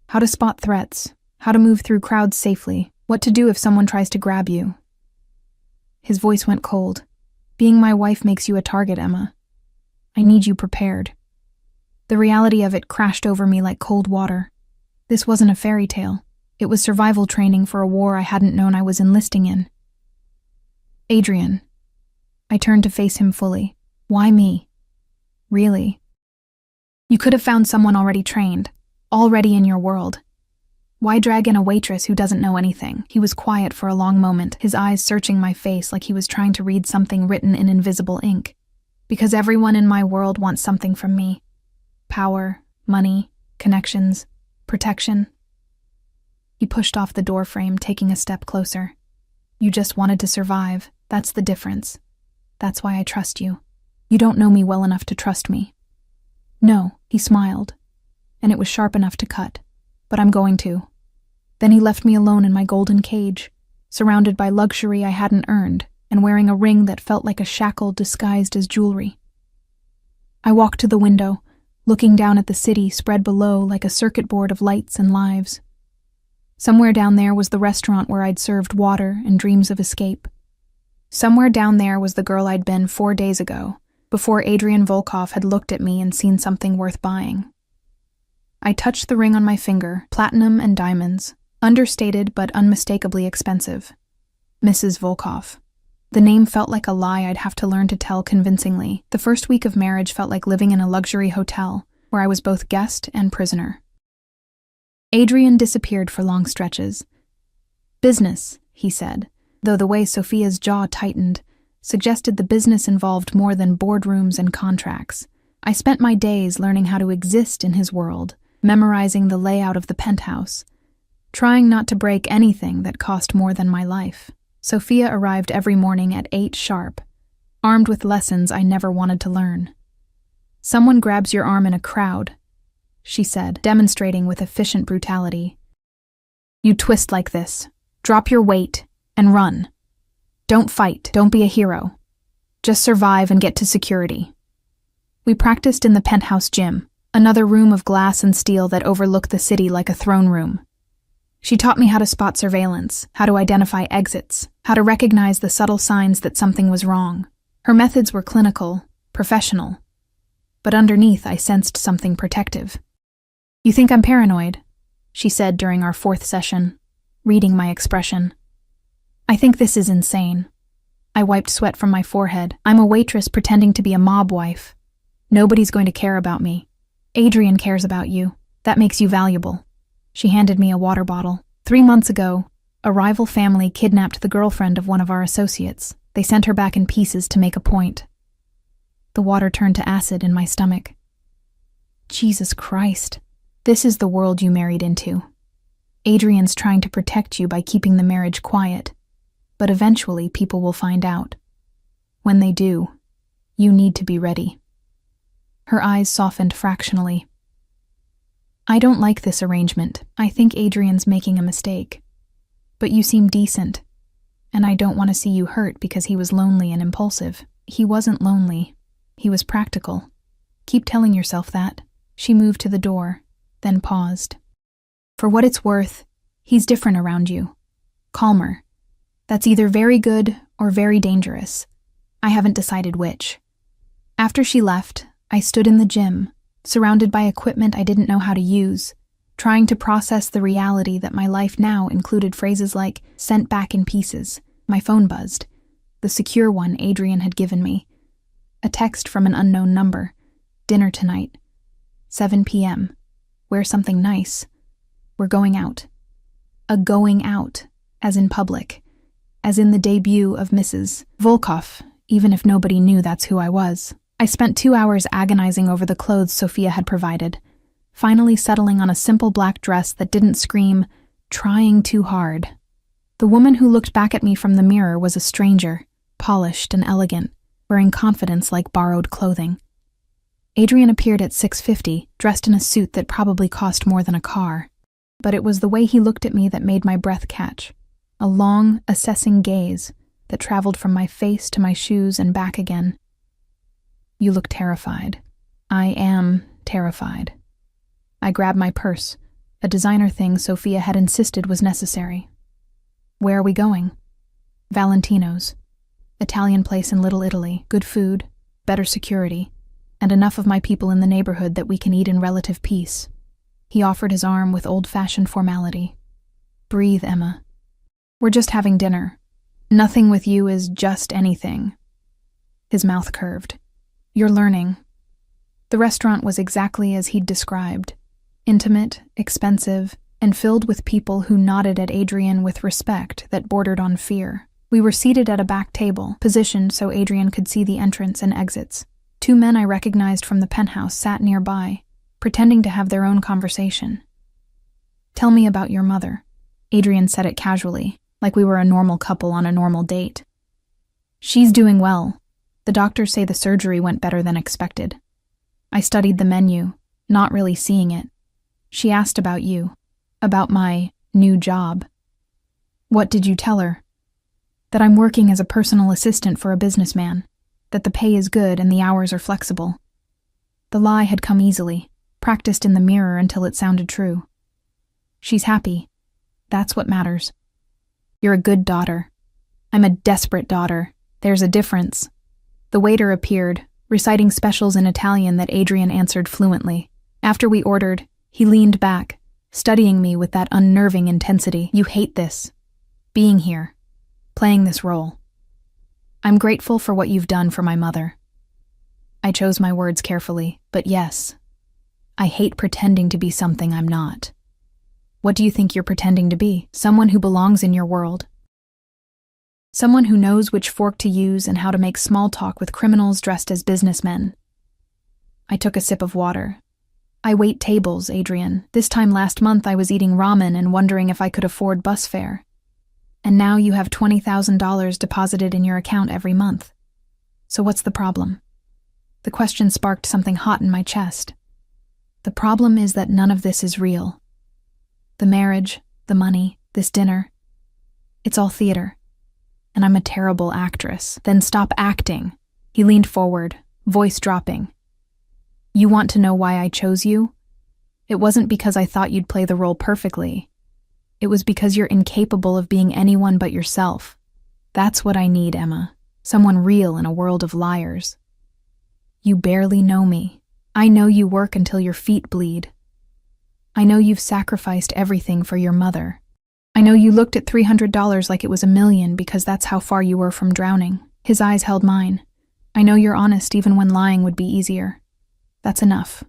How to spot threats, how to move through crowds safely, what to do if someone tries to grab you. His voice went cold. Being my wife makes you a target, Emma. I need you prepared. The reality of it crashed over me like cold water. This wasn't a fairy tale. It was survival training for a war I hadn't known I was enlisting in. Adrian. I turned to face him fully. Why me? Really? You could have found someone already trained, already in your world. Why drag in a waitress who doesn't know anything? He was quiet for a long moment, his eyes searching my face like he was trying to read something written in invisible ink. Because everyone in my world wants something from me. Power, money, connections, protection. He pushed off the doorframe, taking a step closer. You just wanted to survive. That's the difference. That's why I trust you. You don't know me well enough to trust me. No, he smiled, and it was sharp enough to cut, but I'm going to. Then he left me alone in my golden cage, surrounded by luxury I hadn't earned, and wearing a ring that felt like a shackle disguised as jewelry. I walked to the window, looking down at the city spread below like a circuit board of lights and lives. Somewhere down there was the restaurant where I'd served water and dreams of escape. Somewhere down there was the girl I'd been 4 days ago, before Adrian Volkov had looked at me and seen something worth buying. I touched the ring on my finger, platinum and diamonds, understated but unmistakably expensive. Mrs. Volkov. The name felt like a lie I'd have to learn to tell convincingly. The first week of marriage felt like living in a luxury hotel, where I was both guest and prisoner. Adrian disappeared for long stretches. Business, he said, though the way Sophia's jaw tightened suggested the business involved more than boardrooms and contracts. I spent my days learning how to exist in his world, memorizing the layout of the penthouse, trying not to break anything that cost more than my life. Sophia arrived every morning at 8 sharp, armed with lessons I never wanted to learn. Someone grabs your arm in a crowd, she said, demonstrating with efficient brutality. You twist like this, drop your weight, and run. Don't fight, don't be a hero. Just survive and get to security. We practiced in the penthouse gym, another room of glass and steel that overlooked the city like a throne room. She taught me how to spot surveillance, how to identify exits, how to recognize the subtle signs that something was wrong. Her methods were clinical, professional, but underneath I sensed something protective. You think I'm paranoid? She said during our 4th session, reading my expression. I think this is insane. I wiped sweat from my forehead. I'm a waitress pretending to be a mob wife. Nobody's going to care about me. Adrian cares about you. That makes you valuable. She handed me a water bottle. 3 months ago, a rival family kidnapped the girlfriend of one of our associates. They sent her back in pieces to make a point. The water turned to acid in my stomach. Jesus Christ. This is the world you married into. Adrian's trying to protect you by keeping the marriage quiet. But eventually people will find out. When they do, you need to be ready. Her eyes softened fractionally. I don't like this arrangement. I think Adrian's making a mistake. But you seem decent, and I don't want to see you hurt because he was lonely and impulsive. He wasn't lonely. He was practical. Keep telling yourself that. She moved to the door, then paused. For what it's worth, he's different around you. Calmer. That's either very good or very dangerous. I haven't decided which. After she left, I stood in the gym, surrounded by equipment I didn't know how to use, trying to process the reality that my life now included phrases like "sent back in pieces." My phone buzzed, the secure one Adrian had given me. A text from an unknown number. "Dinner tonight. 7 p.m. Wear something nice. We're going out." A going out, as in public, as in the debut of Mrs. Volkov, even if nobody knew that's who I was. I spent 2 hours agonizing over the clothes Sophia had provided, finally settling on a simple black dress that didn't scream, "trying too hard." The woman who looked back at me from the mirror was a stranger, polished and elegant, wearing confidence like borrowed clothing. Adrian appeared at 6:50, dressed in a suit that probably cost more than a car. But it was the way he looked at me that made my breath catch, a long, assessing gaze that traveled from my face to my shoes and back again. "You look terrified." "I am terrified." I grabbed my purse, a designer thing Sophia had insisted was necessary. "Where are we going?" "Valentino's. Italian place in Little Italy, good food, better security, and enough of my people in the neighborhood that we can eat in relative peace." He offered his arm with old-fashioned formality. "Breathe, Emma. We're just having dinner. Nothing with you is just anything." His mouth curved. "You're learning." The restaurant was exactly as he'd described. Intimate, expensive, and filled with people who nodded at Adrian with respect that bordered on fear. We were seated at a back table, positioned so Adrian could see the entrance and exits. 2 men I recognized from the penthouse sat nearby, pretending to have their own conversation. "Tell me about your mother." Adrian said it casually, like we were a normal couple on a normal date. "She's doing well. The doctors say the surgery went better than expected." I studied the menu, not really seeing it. "She asked about you, about my new job." "What did you tell her?" "That I'm working as a personal assistant for a businessman, that the pay is good and the hours are flexible." The lie had come easily, practiced in the mirror until it sounded true. "She's happy. That's what matters." "You're a good daughter." "I'm a desperate daughter. There's a difference." The waiter appeared, reciting specials in Italian that Adrian answered fluently. After we ordered, he leaned back, studying me with that unnerving intensity. "You hate this. Being here. Playing this role. I'm grateful for what you've done for my mother." I chose my words carefully, but yes, I hate pretending to be something I'm not. "What do you think you're pretending to be?" "Someone who belongs in your world. Someone who knows which fork to use and how to make small talk with criminals dressed as businessmen." I took a sip of water. "I wait tables, Adrian. This time last month I was eating ramen and wondering if I could afford bus fare. And now you have $20,000 deposited in your account every month. So what's the problem?" The question sparked something hot in my chest. "The problem is that none of this is real. The marriage, the money, this dinner. It's all theater. And I'm a terrible actress." "Then stop acting." He leaned forward, voice dropping. "You want to know why I chose you? It wasn't because I thought you'd play the role perfectly. It was because you're incapable of being anyone but yourself. That's what I need, Emma. Someone real in a world of liars. You barely know me. I know you work until your feet bleed. I know you've sacrificed everything for your mother. I know you looked at $300 like it was $1 million because that's how far you were from drowning." His eyes held mine. "I know you're honest even when lying would be easier. That's enough."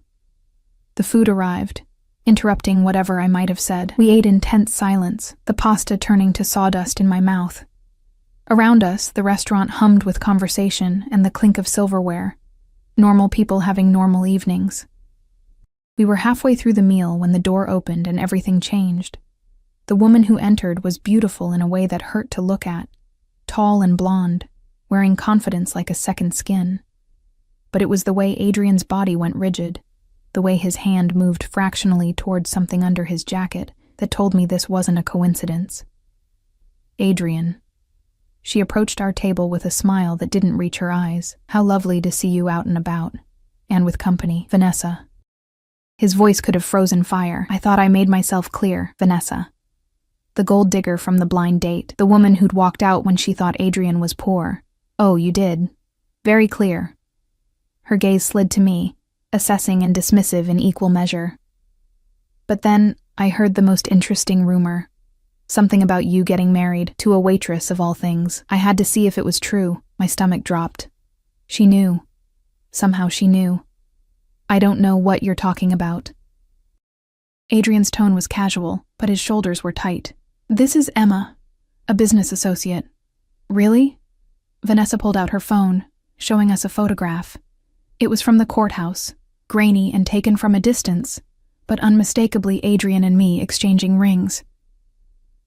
The food arrived, interrupting whatever I might have said. We ate in tense silence, the pasta turning to sawdust in my mouth. Around us, the restaurant hummed with conversation and the clink of silverware. Normal people having normal evenings. We were halfway through the meal when the door opened and everything changed. The woman who entered was beautiful in a way that hurt to look at, tall and blonde, wearing confidence like a second skin. But it was the way Adrian's body went rigid, the way his hand moved fractionally towards something under his jacket that told me this wasn't a coincidence. "Adrian." She approached our table with a smile that didn't reach her eyes. "How lovely to see you out and about. And with company. Vanessa." His voice could have frozen fire. I thought I made myself clear. Vanessa. The gold digger from the blind date, the woman who'd walked out when she thought Adrian was poor. "Oh, you did. Very clear." Her gaze slid to me, assessing and dismissive in equal measure. But then I heard the most interesting rumor. Something about you getting married to a waitress of all things. I had to see if it was true. My stomach dropped. She knew. Somehow she knew. I don't know what you're talking about. Adrian's tone was casual, but his shoulders were tight. This is Emma, a business associate. Really? Vanessa pulled out her phone, showing us a photograph. It was from the courthouse, grainy and taken from a distance, but unmistakably Adrian and me exchanging rings.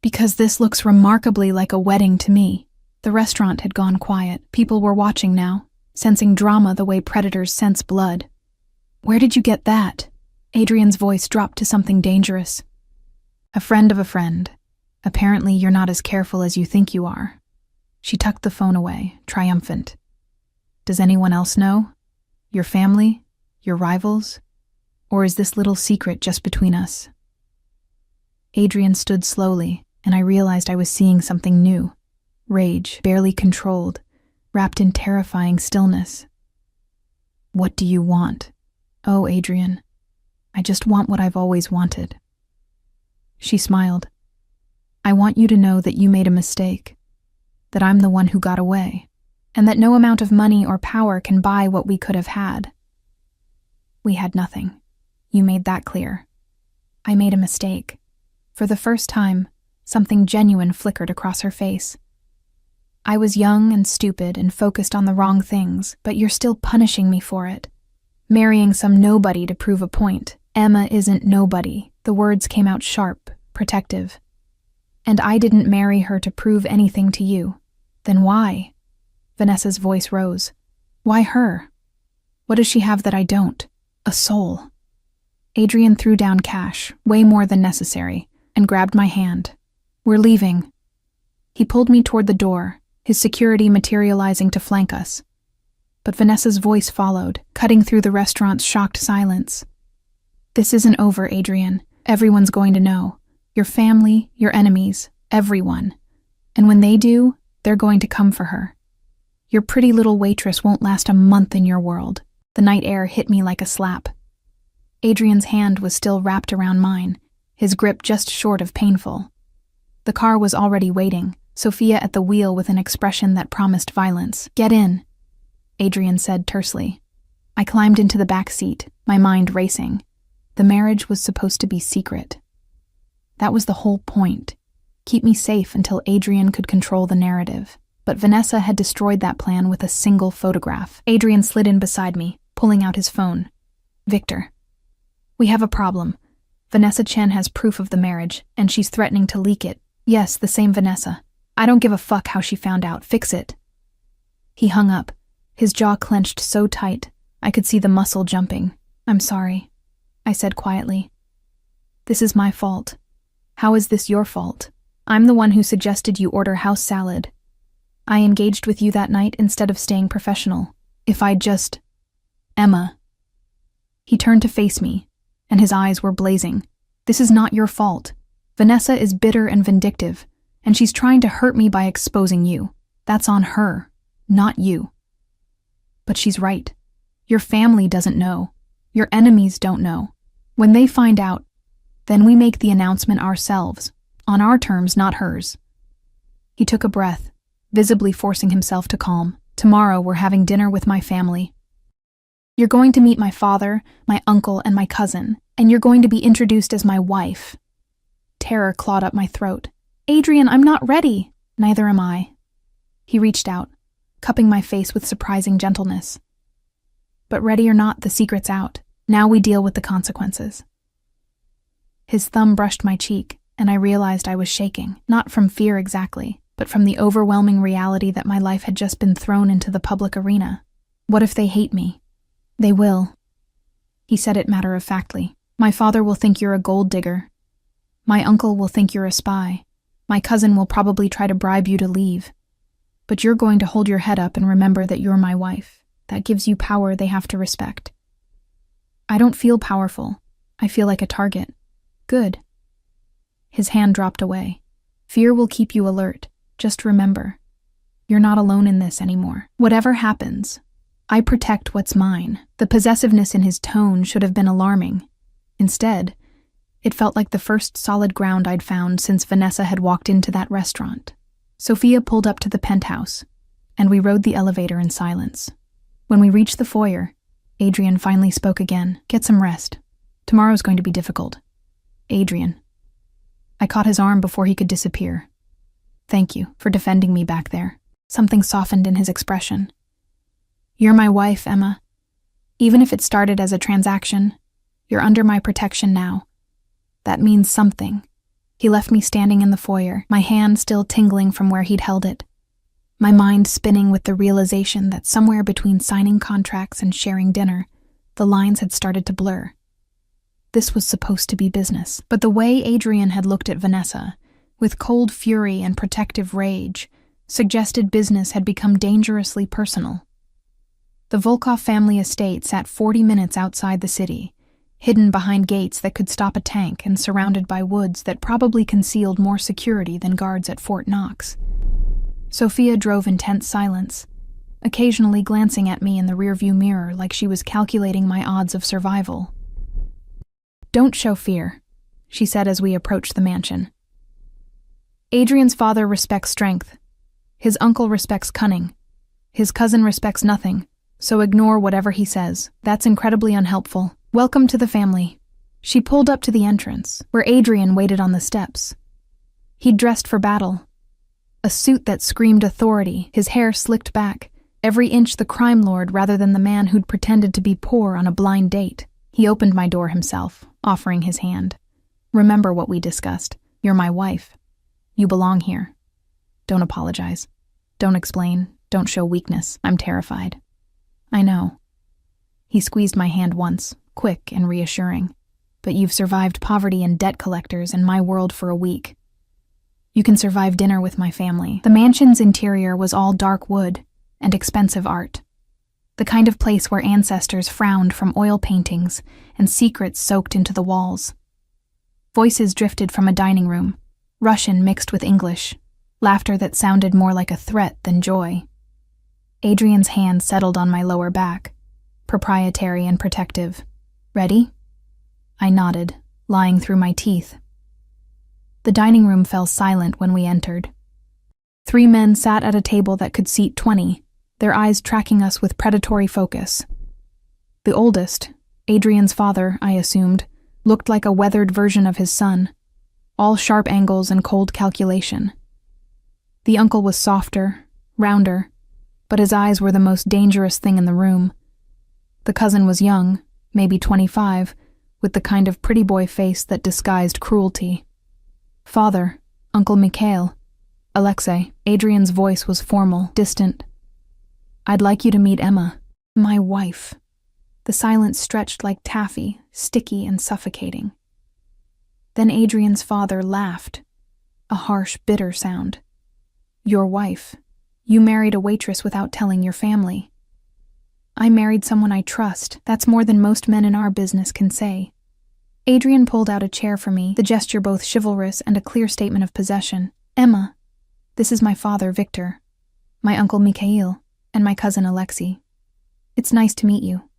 Because this looks remarkably like a wedding to me. The restaurant had gone quiet. People were watching now, sensing drama the way predators sense blood. Where did you get that? Adrian's voice dropped to something dangerous. A friend of a friend. Apparently you're not as careful as you think you are. She tucked the phone away, triumphant. Does anyone else know? Your family? Your rivals? Or is this little secret just between us? Adrian stood slowly, and I realized I was seeing something new. Rage, barely controlled, wrapped in terrifying stillness. What do you want? Oh, Adrian, I just want what I've always wanted. She smiled. I want you to know that you made a mistake, that I'm the one who got away, and that no amount of money or power can buy what we could have had. We had nothing. You made that clear. I made a mistake. For the first time, something genuine flickered across her face. I was young and stupid and focused on the wrong things, but you're still punishing me for it. Marrying some nobody to prove a point. Emma isn't nobody. The words came out sharp, protective. And I didn't marry her to prove anything to you. Then why? Vanessa's voice rose. Why her? What does she have that I don't? A soul. Adrian threw down cash, way more than necessary, and grabbed my hand. We're leaving. He pulled me toward the door, his security materializing to flank us. But Vanessa's voice followed, cutting through the restaurant's shocked silence. This isn't over, Adrian. Everyone's going to know. Your family, your enemies, everyone. And when they do, they're going to come for her. Your pretty little waitress won't last a month in your world. The night air hit me like a slap. Adrian's hand was still wrapped around mine, his grip just short of painful. The car was already waiting, Sophia at the wheel with an expression that promised violence. Get in, Adrian said tersely. I climbed into the back seat, my mind racing. The marriage was supposed to be secret. That was the whole point. Keep me safe until Adrian could control the narrative. But Vanessa had destroyed that plan with a single photograph. Adrian slid in beside me, pulling out his phone. Victor. We have a problem. Vanessa Chen has proof of the marriage, and she's threatening to leak it. Yes, the same Vanessa. I don't give a fuck how she found out. Fix it. He hung up, his jaw clenched so tight, I could see the muscle jumping. I'm sorry, I said quietly. This is my fault. How is this your fault? I'm the one who suggested you order house salad. I engaged with you that night instead of staying professional. If I'd just... Emma. He turned to face me, and his eyes were blazing. This is not your fault. Vanessa is bitter and vindictive, and she's trying to hurt me by exposing you. That's on her, not you. But she's right. Your family doesn't know. Your enemies don't know. When they find out, then we make the announcement ourselves, on our terms, not hers. He took a breath, visibly forcing himself to calm. Tomorrow we're having dinner with my family. You're going to meet my father, my uncle, and my cousin, and you're going to be introduced as my wife. Terror clawed up my throat. Adrian, I'm not ready. Neither am I. He reached out, cupping my face with surprising gentleness. But ready or not, the secret's out. Now we deal with the consequences. His thumb brushed my cheek, and I realized I was shaking, not from fear exactly, but from the overwhelming reality that my life had just been thrown into the public arena. What if they hate me? They will. He said it matter-of-factly. My father will think you're a gold digger. My uncle will think you're a spy. My cousin will probably try to bribe you to leave. But you're going to hold your head up and remember that you're my wife. That gives you power they have to respect. I don't feel powerful. I feel like a target. Good. His hand dropped away. Fear will keep you alert. Just remember, you're not alone in this anymore. Whatever happens, I protect what's mine. The possessiveness in his tone should have been alarming. Instead, it felt like the first solid ground I'd found since Vanessa had walked into that restaurant. Sophia pulled up to the penthouse, and we rode the elevator in silence. When we reached the foyer, Adrian finally spoke again. Get some rest. Tomorrow's going to be difficult. Adrian. I caught his arm before he could disappear. Thank you for defending me back there. Something softened in his expression. You're my wife, Emma. Even if it started as a transaction, you're under my protection now. That means something. He left me standing in the foyer, my hand still tingling from where he'd held it. My mind spinning with the realization that somewhere between signing contracts and sharing dinner, the lines had started to blur. This was supposed to be business, but the way Adrian had looked at Vanessa, with cold fury and protective rage, suggested business had become dangerously personal. The Volkov family estate sat 40 minutes outside the city, hidden behind gates that could stop a tank and surrounded by woods that probably concealed more security than guards at Fort Knox. Sophia drove in tense silence, occasionally glancing at me in the rearview mirror like she was calculating my odds of survival. Don't show fear, she said as we approached the mansion. Adrian's father respects strength. His uncle respects cunning. His cousin respects nothing, so ignore whatever he says. That's incredibly unhelpful. Welcome to the family. She pulled up to the entrance, where Adrian waited on the steps. He'd dressed for battle. A suit that screamed authority, his hair slicked back, every inch the crime lord rather than the man who'd pretended to be poor on a blind date. He opened my door himself, offering his hand. Remember what we discussed. You're my wife. You belong here. Don't apologize. Don't explain. Don't show weakness. I'm terrified. I know. He squeezed my hand once, quick and reassuring. But you've survived poverty and debt collectors in my world for a week. You can survive dinner with my family. The mansion's interior was all dark wood and expensive art. The kind of place where ancestors frowned from oil paintings and secrets soaked into the walls. Voices drifted from a dining room, Russian mixed with English, laughter that sounded more like a threat than joy. Adrian's hand settled on my lower back, proprietary and protective. Ready? I nodded, lying through my teeth. The dining room fell silent when we entered. 3 men sat at a table that could seat 20, their eyes tracking us with predatory focus. The oldest, Adrian's father, I assumed, looked like a weathered version of his son, all sharp angles and cold calculation. The uncle was softer, rounder, but his eyes were the most dangerous thing in the room. The cousin was young, maybe 25, with the kind of pretty boy face that disguised cruelty. Father, Uncle Mikhail, Alexei. Adrian's voice was formal, distant. I'd like you to meet Emma, my wife. The silence stretched like taffy, sticky and suffocating. Then Adrian's father laughed, a harsh, bitter sound. Your wife. You married a waitress without telling your family. I married someone I trust. That's more than most men in our business can say. Adrian pulled out a chair for me, the gesture both chivalrous and a clear statement of possession. Emma, this is my father, Victor, my uncle Mikhail, and my cousin Alexei. It's nice to meet you.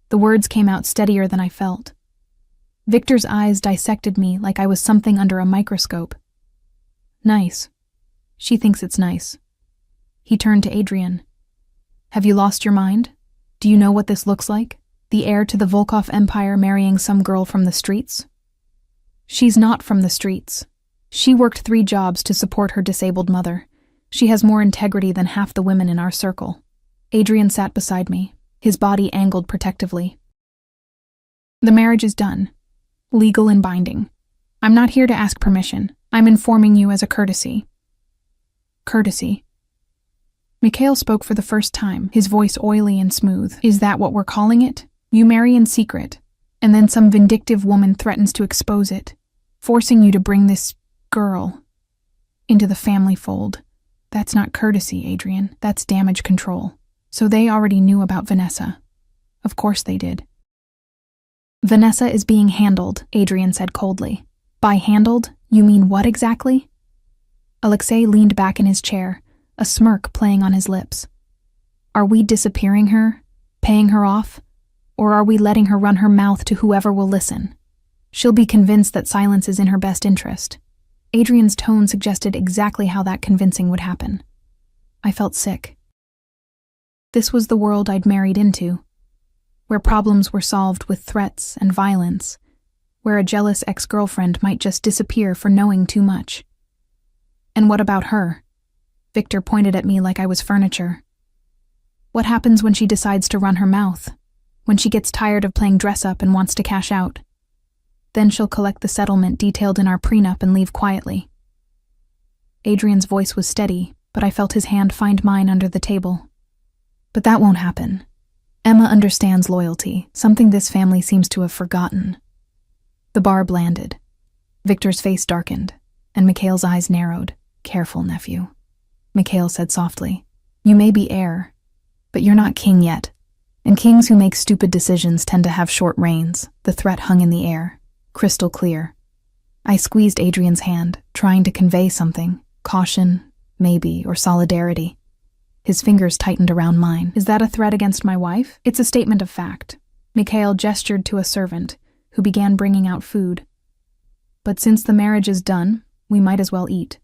The words came out steadier than I felt. Victor's eyes dissected me like I was something under a microscope. Nice. She thinks it's nice. He turned to Adrian. Have you lost your mind? Do you know what this looks like? The heir to the Volkov Empire marrying some girl from the streets? She's not from the streets. She worked 3 jobs to support her disabled mother. She has more integrity than half the women in our circle. Adrian sat beside me, his body angled protectively. The marriage is done. Legal and binding. I'm not here to ask permission. I'm informing you as a courtesy. Courtesy. Mikhail spoke for the first time, his voice oily and smooth. Is that what we're calling it? You marry in secret, and then some vindictive woman threatens to expose it, forcing you to bring this girl into the family fold. That's not courtesy, Adrian. That's damage control. So they already knew about Vanessa. Of course they did. Vanessa is being handled, Adrian said coldly. By handled, you mean what exactly? Alexei leaned back in his chair, a smirk playing on his lips. Are we disappearing her? paying her off? Or are we letting her run her mouth to whoever will listen? She'll be convinced that silence is in her best interest. Adrian's tone suggested exactly how that convincing would happen. I felt sick. This was the world I'd married into, where problems were solved with threats and violence, where a jealous ex-girlfriend might just disappear for knowing too much. And what about her? Victor pointed at me like I was furniture. What happens when she decides to run her mouth? When she gets tired of playing dress-up and wants to cash out? Then she'll collect the settlement detailed in our prenup and leave quietly. Adrian's voice was steady, but I felt his hand find mine under the table. But that won't happen. Emma understands loyalty, something this family seems to have forgotten. The bar blanded. Victor's face darkened, and Mikhail's eyes narrowed. Careful, nephew. Mikhail said softly. You may be heir, but you're not king yet. And kings who make stupid decisions tend to have short reigns. The threat hung in the air, crystal clear. I squeezed Adrian's hand, trying to convey something. Caution, maybe, or solidarity. His fingers tightened around mine. Is that a threat against my wife? It's a statement of fact. Mikhail gestured to a servant, who began bringing out food. But since the marriage is done, we might as well eat.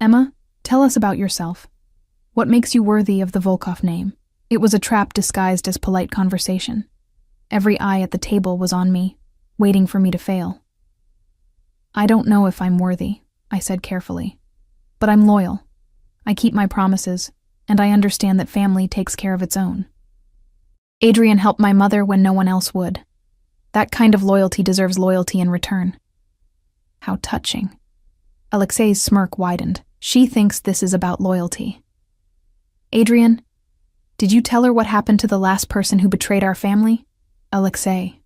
Emma, tell us about yourself. What makes you worthy of the Volkov name? It was a trap disguised as polite conversation. Every eye at the table was on me, waiting for me to fail. I don't know if I'm worthy, I said carefully. But I'm loyal. I keep my promises, and I understand that family takes care of its own. Adrian helped my mother when no one else would. That kind of loyalty deserves loyalty in return. How touching. Alexei's smirk widened. She thinks this is about loyalty. Adrian, did you tell her what happened to the last person who betrayed our family? Alexei.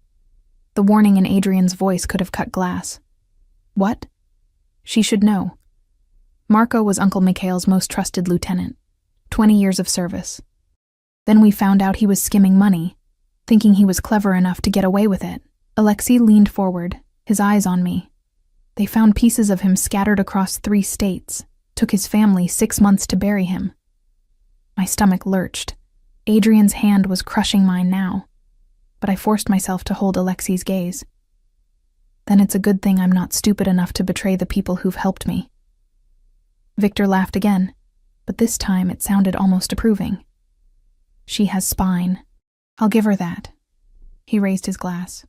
The warning in Adrian's voice could have cut glass. What? She should know. Marco was Uncle Mikhail's most trusted lieutenant. 20 years of service. Then we found out he was skimming money, thinking he was clever enough to get away with it. Alexei leaned forward, his eyes on me. They found pieces of him scattered across 3 states. Took his family 6 months to bury him. My stomach lurched. Adrian's hand was crushing mine now, but I forced myself to hold Alexei's gaze. Then it's a good thing I'm not stupid enough to betray the people who've helped me. Victor laughed again, but this time it sounded almost approving. She has spine. I'll give her that. He raised his glass.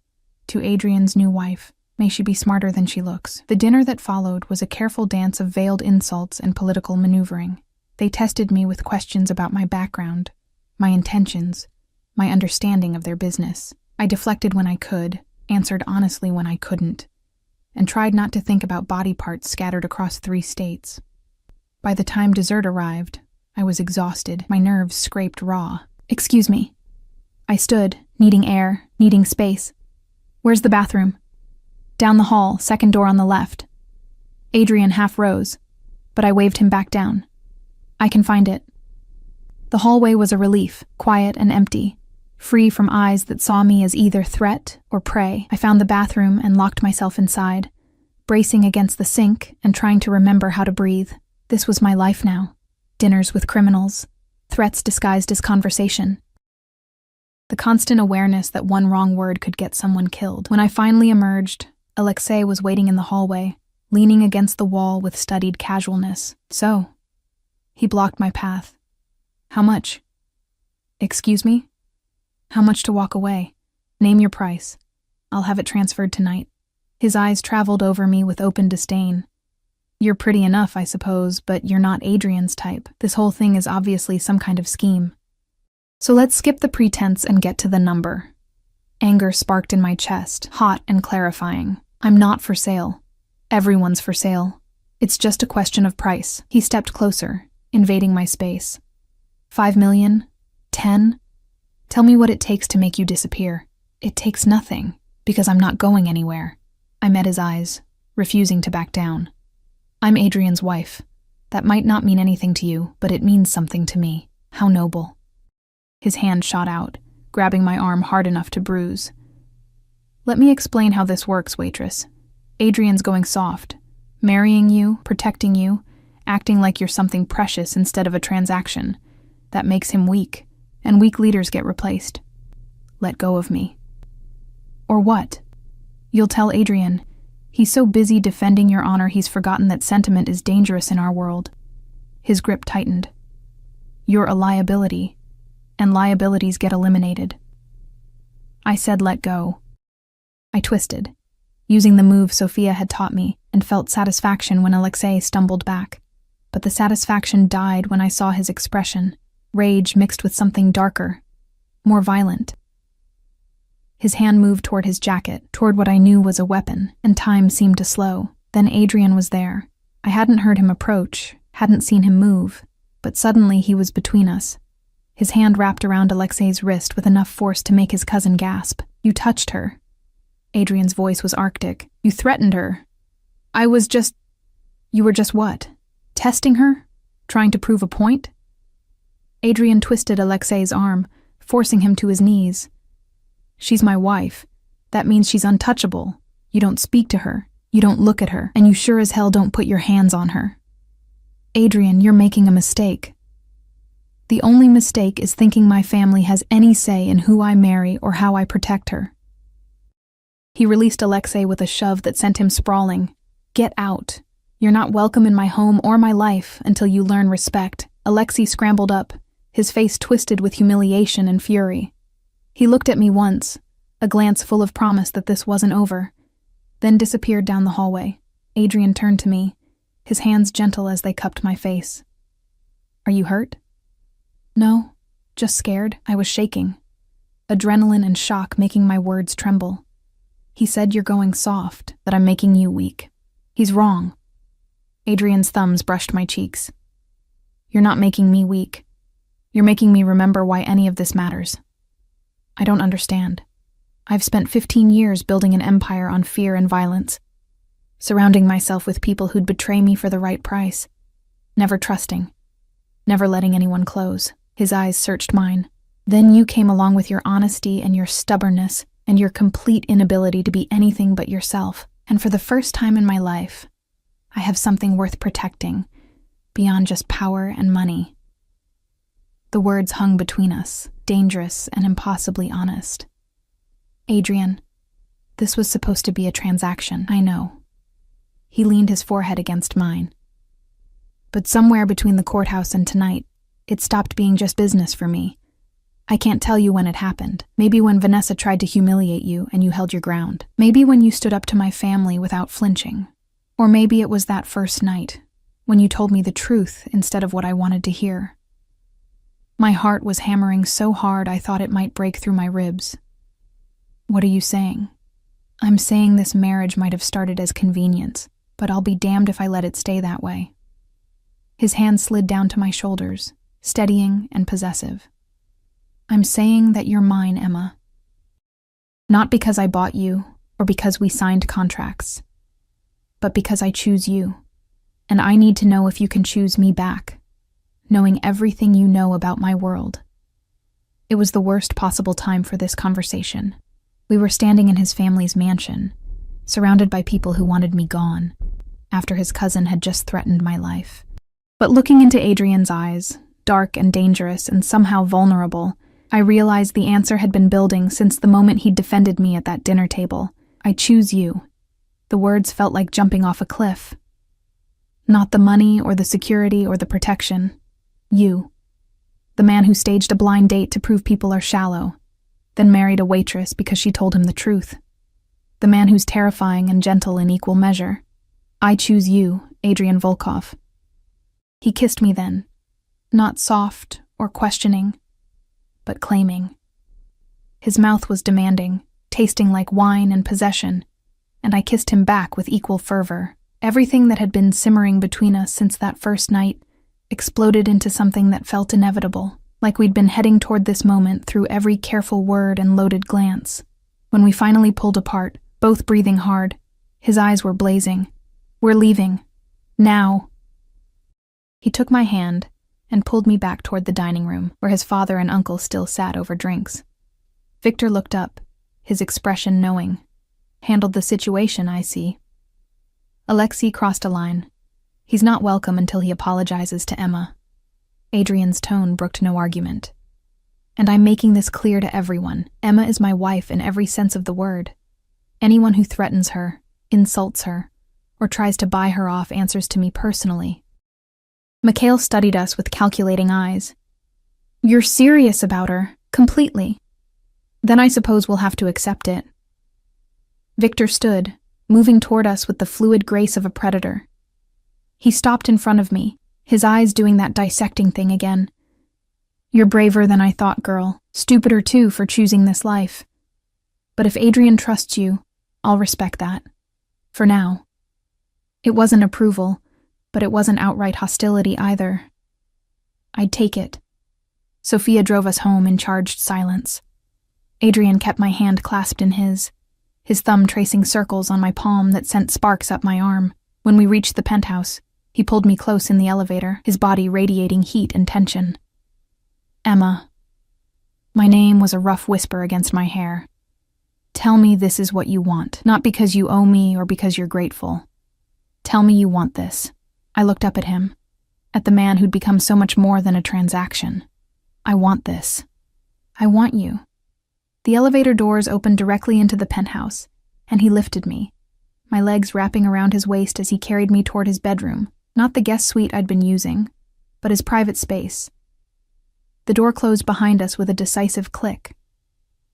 To Adrian's new wife, may she be smarter than she looks. The dinner that followed was a careful dance of veiled insults and political maneuvering. They tested me with questions about my background, my intentions, my understanding of their business. I deflected when I could, answered honestly when I couldn't, and tried not to think about body parts scattered across 3 states. By the time dessert arrived, I was exhausted, my nerves scraped raw. Excuse me. I stood, needing air, needing space. Where's the bathroom? Down the hall, 2nd door on the left. Adrian half rose, but I waved him back down. I can find it. The hallway was a relief, quiet and empty, free from eyes that saw me as either threat or prey. I found the bathroom and locked myself inside, bracing against the sink and trying to remember how to breathe. This was my life now. Dinners with criminals, threats disguised as conversation. The constant awareness that one wrong word could get someone killed. When I finally emerged, Alexei was waiting in the hallway, leaning against the wall with studied casualness. So, he blocked my path. How much? Excuse me? How much to walk away? Name your price. I'll have it transferred tonight. His eyes traveled over me with open disdain. You're pretty enough, I suppose, but you're not Adrian's type. This whole thing is obviously some kind of scheme. So let's skip the pretense and get to the number. Anger sparked in my chest, hot and clarifying. I'm not for sale. Everyone's for sale. It's just a question of price. He stepped closer, invading my space. 5 million? 10? Tell me what it takes to make you disappear. It takes nothing, because I'm not going anywhere. I met his eyes, refusing to back down. I'm Adrian's wife. That might not mean anything to you, but it means something to me. How noble. His hand shot out, grabbing my arm hard enough to bruise. Let me explain how this works, Waitress. Adrian's going soft. Marrying you, protecting you, acting like you're something precious instead of a transaction. That makes him weak, and weak leaders get replaced. let go of me. Or what? You'll tell Adrian. He's so busy defending your honor he's forgotten that sentiment is dangerous in our world. His grip tightened. You're a liability, and liabilities get eliminated. I said let go. I twisted, using the move Sophia had taught me, and felt satisfaction when Alexei stumbled back. But the satisfaction died when I saw his expression, rage mixed with something darker, more violent. His hand moved toward his jacket, toward what I knew was a weapon, and time seemed to slow. Then Adrian was there. I hadn't heard him approach, hadn't seen him move, but suddenly he was between us. His hand wrapped around Alexei's wrist with enough force to make his cousin gasp. You touched her. Adrian's voice was arctic. You threatened her. You were just what? Testing her? Trying to prove a point? Adrian twisted Alexei's arm, forcing him to his knees. She's my wife. That means she's untouchable. You don't speak to her. You don't look at her. And you sure as hell don't put your hands on her. Adrian, you're making a mistake. The only mistake is thinking my family has any say in who I marry or how I protect her. He released Alexei with a shove that sent him sprawling. Get out. You're not welcome in my home or my life until you learn respect. Alexei scrambled up, his face twisted with humiliation and fury. He looked at me once, a glance full of promise that this wasn't over, then disappeared down the hallway. Adrian turned to me, his hands gentle as they cupped my face. Are you hurt? No, just scared. I was shaking, adrenaline and shock making my words tremble. He said you're going soft, that I'm making you weak. He's wrong. Adrian's thumbs brushed my cheeks. You're not making me weak. You're making me remember why any of this matters. I don't understand. I've spent 15 years building an empire on fear and violence, surrounding myself with people who'd betray me for the right price, never trusting, never letting anyone close. His eyes searched mine. Then you came along with your honesty and your stubbornness and your complete inability to be anything but yourself. And for the first time in my life, I have something worth protecting, beyond just power and money. The words hung between us, dangerous and impossibly honest. Adrian, this was supposed to be a transaction, I know. He leaned his forehead against mine. But somewhere between the courthouse and tonight, it stopped being just business for me. I can't tell you when it happened. Maybe when Vanessa tried to humiliate you and you held your ground. Maybe when you stood up to my family without flinching. Or maybe it was that first night, when you told me the truth instead of what I wanted to hear. My heart was hammering so hard I thought it might break through my ribs. What are you saying? I'm saying this marriage might have started as convenience, but I'll be damned if I let it stay that way. His hand slid down to my shoulders, steadying and possessive. I'm saying that you're mine, Emma. Not because I bought you, or because we signed contracts, but because I choose you, and I need to know if you can choose me back, knowing everything you know about my world. It was the worst possible time for this conversation. We were standing in his family's mansion, surrounded by people who wanted me gone, after his cousin had just threatened my life. But looking into Adrian's eyes, dark and dangerous and somehow vulnerable, I realized the answer had been building since the moment he'd defended me at that dinner table. I choose you. The words felt like jumping off a cliff. Not the money or the security or the protection. You. The man who staged a blind date to prove people are shallow, then married a waitress because she told him the truth. The man who's terrifying and gentle in equal measure. I choose you, Adrian Volkov. He kissed me then, not soft or questioning, but claiming. His mouth was demanding, tasting like wine and possession, and I kissed him back with equal fervor. Everything that had been simmering between us since that first night exploded into something that felt inevitable, like we'd been heading toward this moment through every careful word and loaded glance. When we finally pulled apart, both breathing hard, his eyes were blazing. We're leaving. Now. He took my hand and pulled me back toward the dining room, where his father and uncle still sat over drinks. Victor looked up, his expression knowing. Handled the situation, I see. Alexei crossed a line. He's not welcome until he apologizes to Emma. Adrian's tone brooked no argument. And I'm making this clear to everyone. Emma is my wife in every sense of the word. Anyone who threatens her, insults her, or tries to buy her off answers to me personally. Mikhail studied us with calculating eyes. You're serious about her, completely. Then I suppose we'll have to accept it. Victor stood, moving toward us with the fluid grace of a predator. He stopped in front of me, his eyes doing that dissecting thing again. You're braver than I thought, girl. Stupider too for choosing this life. But if Adrian trusts you, I'll respect that. For now. It wasn't approval, but it wasn't outright hostility either. I'd take it. Sophia drove us home in charged silence. Adrian kept my hand clasped in his thumb tracing circles on my palm that sent sparks up my arm. When we reached the penthouse, he pulled me close in the elevator, his body radiating heat and tension. Emma. My name was a rough whisper against my hair. Tell me this is what you want, not because you owe me or because you're grateful. Tell me you want this. I looked up at him, at the man who'd become so much more than a transaction. I want this. I want you. The elevator doors opened directly into the penthouse, and he lifted me, my legs wrapping around his waist as he carried me toward his bedroom, not the guest suite I'd been using, but his private space. The door closed behind us with a decisive click.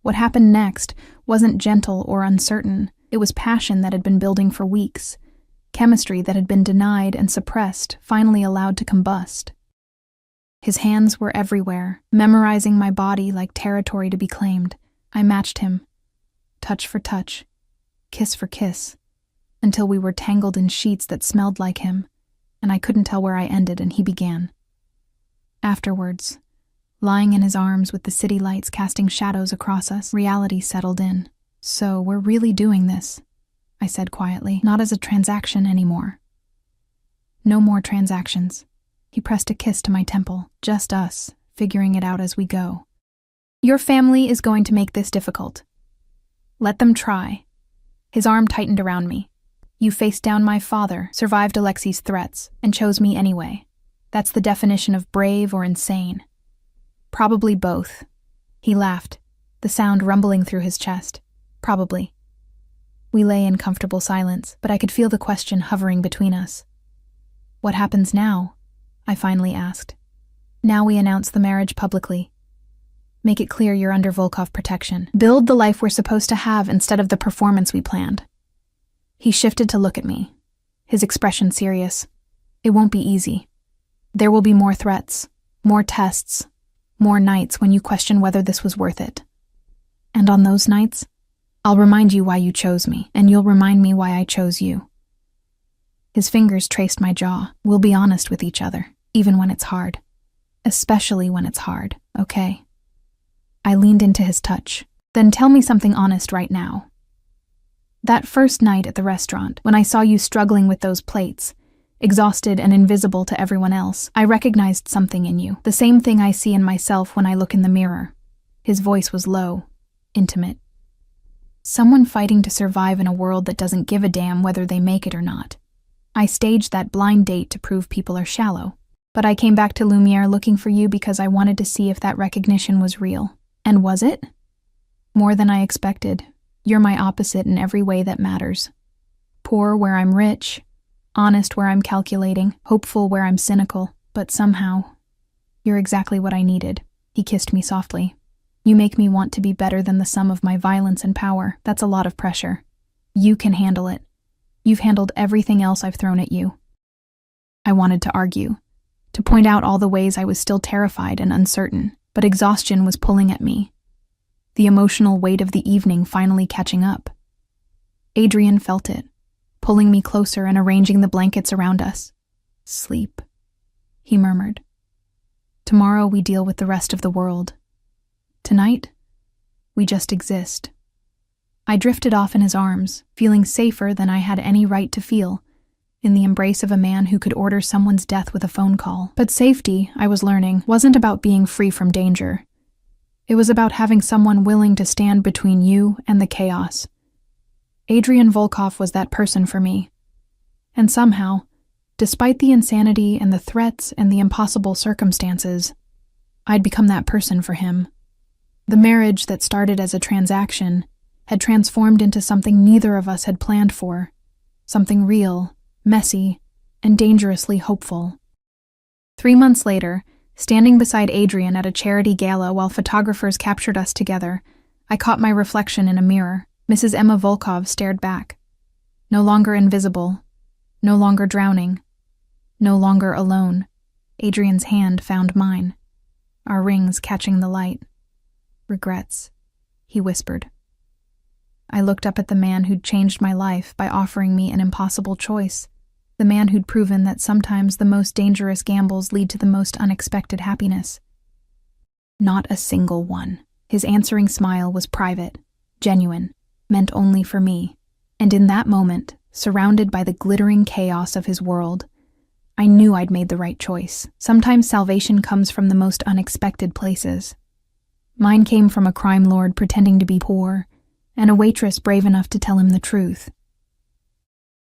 What happened next wasn't gentle or uncertain. It was passion that had been building for weeks, chemistry that had been denied and suppressed, finally allowed to combust. His hands were everywhere, memorizing my body like territory to be claimed. I matched him, touch for touch, kiss for kiss, until we were tangled in sheets that smelled like him, and I couldn't tell where I ended and he began. Afterwards, lying in his arms with the city lights casting shadows across us, reality settled in. So we're really doing this, I said quietly, not as a transaction anymore. No more transactions. He pressed a kiss to my temple, just us, figuring it out as we go. Your family is going to make this difficult. Let them try. His arm tightened around me. You faced down my father, survived Alexei's threats, and chose me anyway. That's the definition of brave or insane. Probably both. He laughed, the sound rumbling through his chest. Probably. We lay in comfortable silence, but I could feel the question hovering between us. What happens now? I finally asked. Now we announce the marriage publicly. Make it clear you're under Volkov protection. Build the life we're supposed to have instead of the performance we planned. He shifted to look at me, his expression serious. It won't be easy. There will be more threats, more tests, more nights when you question whether this was worth it. And on those nights, I'll remind you why you chose me, and you'll remind me why I chose you. His fingers traced my jaw. We'll be honest with each other, even when it's hard. Especially when it's hard, okay? I leaned into his touch. Then tell me something honest right now. That first night at the restaurant, when I saw you struggling with those plates, exhausted and invisible to everyone else, I recognized something in you, the same thing I see in myself when I look in the mirror. His voice was low, intimate. Someone fighting to survive in a world that doesn't give a damn whether they make it or not. I staged that blind date to prove people are shallow, but I came back to Lumiere looking for you because I wanted to see if that recognition was real. And was it? More than I expected. You're my opposite in every way that matters. Poor where I'm rich, honest where I'm calculating, hopeful where I'm cynical, but somehow, you're exactly what I needed. He kissed me softly. You make me want to be better than the sum of my violence and power. That's a lot of pressure. You can handle it. You've handled everything else I've thrown at you. I wanted to argue, to point out all the ways I was still terrified and uncertain, but exhaustion was pulling at me. The emotional weight of the evening finally catching up. Adrian felt it, pulling me closer and arranging the blankets around us. Sleep, he murmured. Tomorrow we deal with the rest of the world. Tonight, we just exist. I drifted off in his arms, feeling safer than I had any right to feel, in the embrace of a man who could order someone's death with a phone call. But safety, I was learning, wasn't about being free from danger. It was about having someone willing to stand between you and the chaos. Adrian Volkov was that person for me. And somehow, despite the insanity and the threats and the impossible circumstances, I'd become that person for him. The marriage that started as a transaction had transformed into something neither of us had planned for, something real, messy, and dangerously hopeful. 3 months later, standing beside Adrian at a charity gala while photographers captured us together, I caught my reflection in a mirror. Mrs. Emma Volkov stared back. No longer invisible, no longer drowning, no longer alone. Adrian's hand found mine, our rings catching the light. "Regrets," he whispered. I looked up at the man who'd changed my life by offering me an impossible choice, the man who'd proven that sometimes the most dangerous gambles lead to the most unexpected happiness. Not a single one. His answering smile was private, genuine, meant only for me, and in that moment, surrounded by the glittering chaos of his world, I knew I'd made the right choice. Sometimes salvation comes from the most unexpected places. Mine came from a crime lord pretending to be poor, and a waitress brave enough to tell him the truth.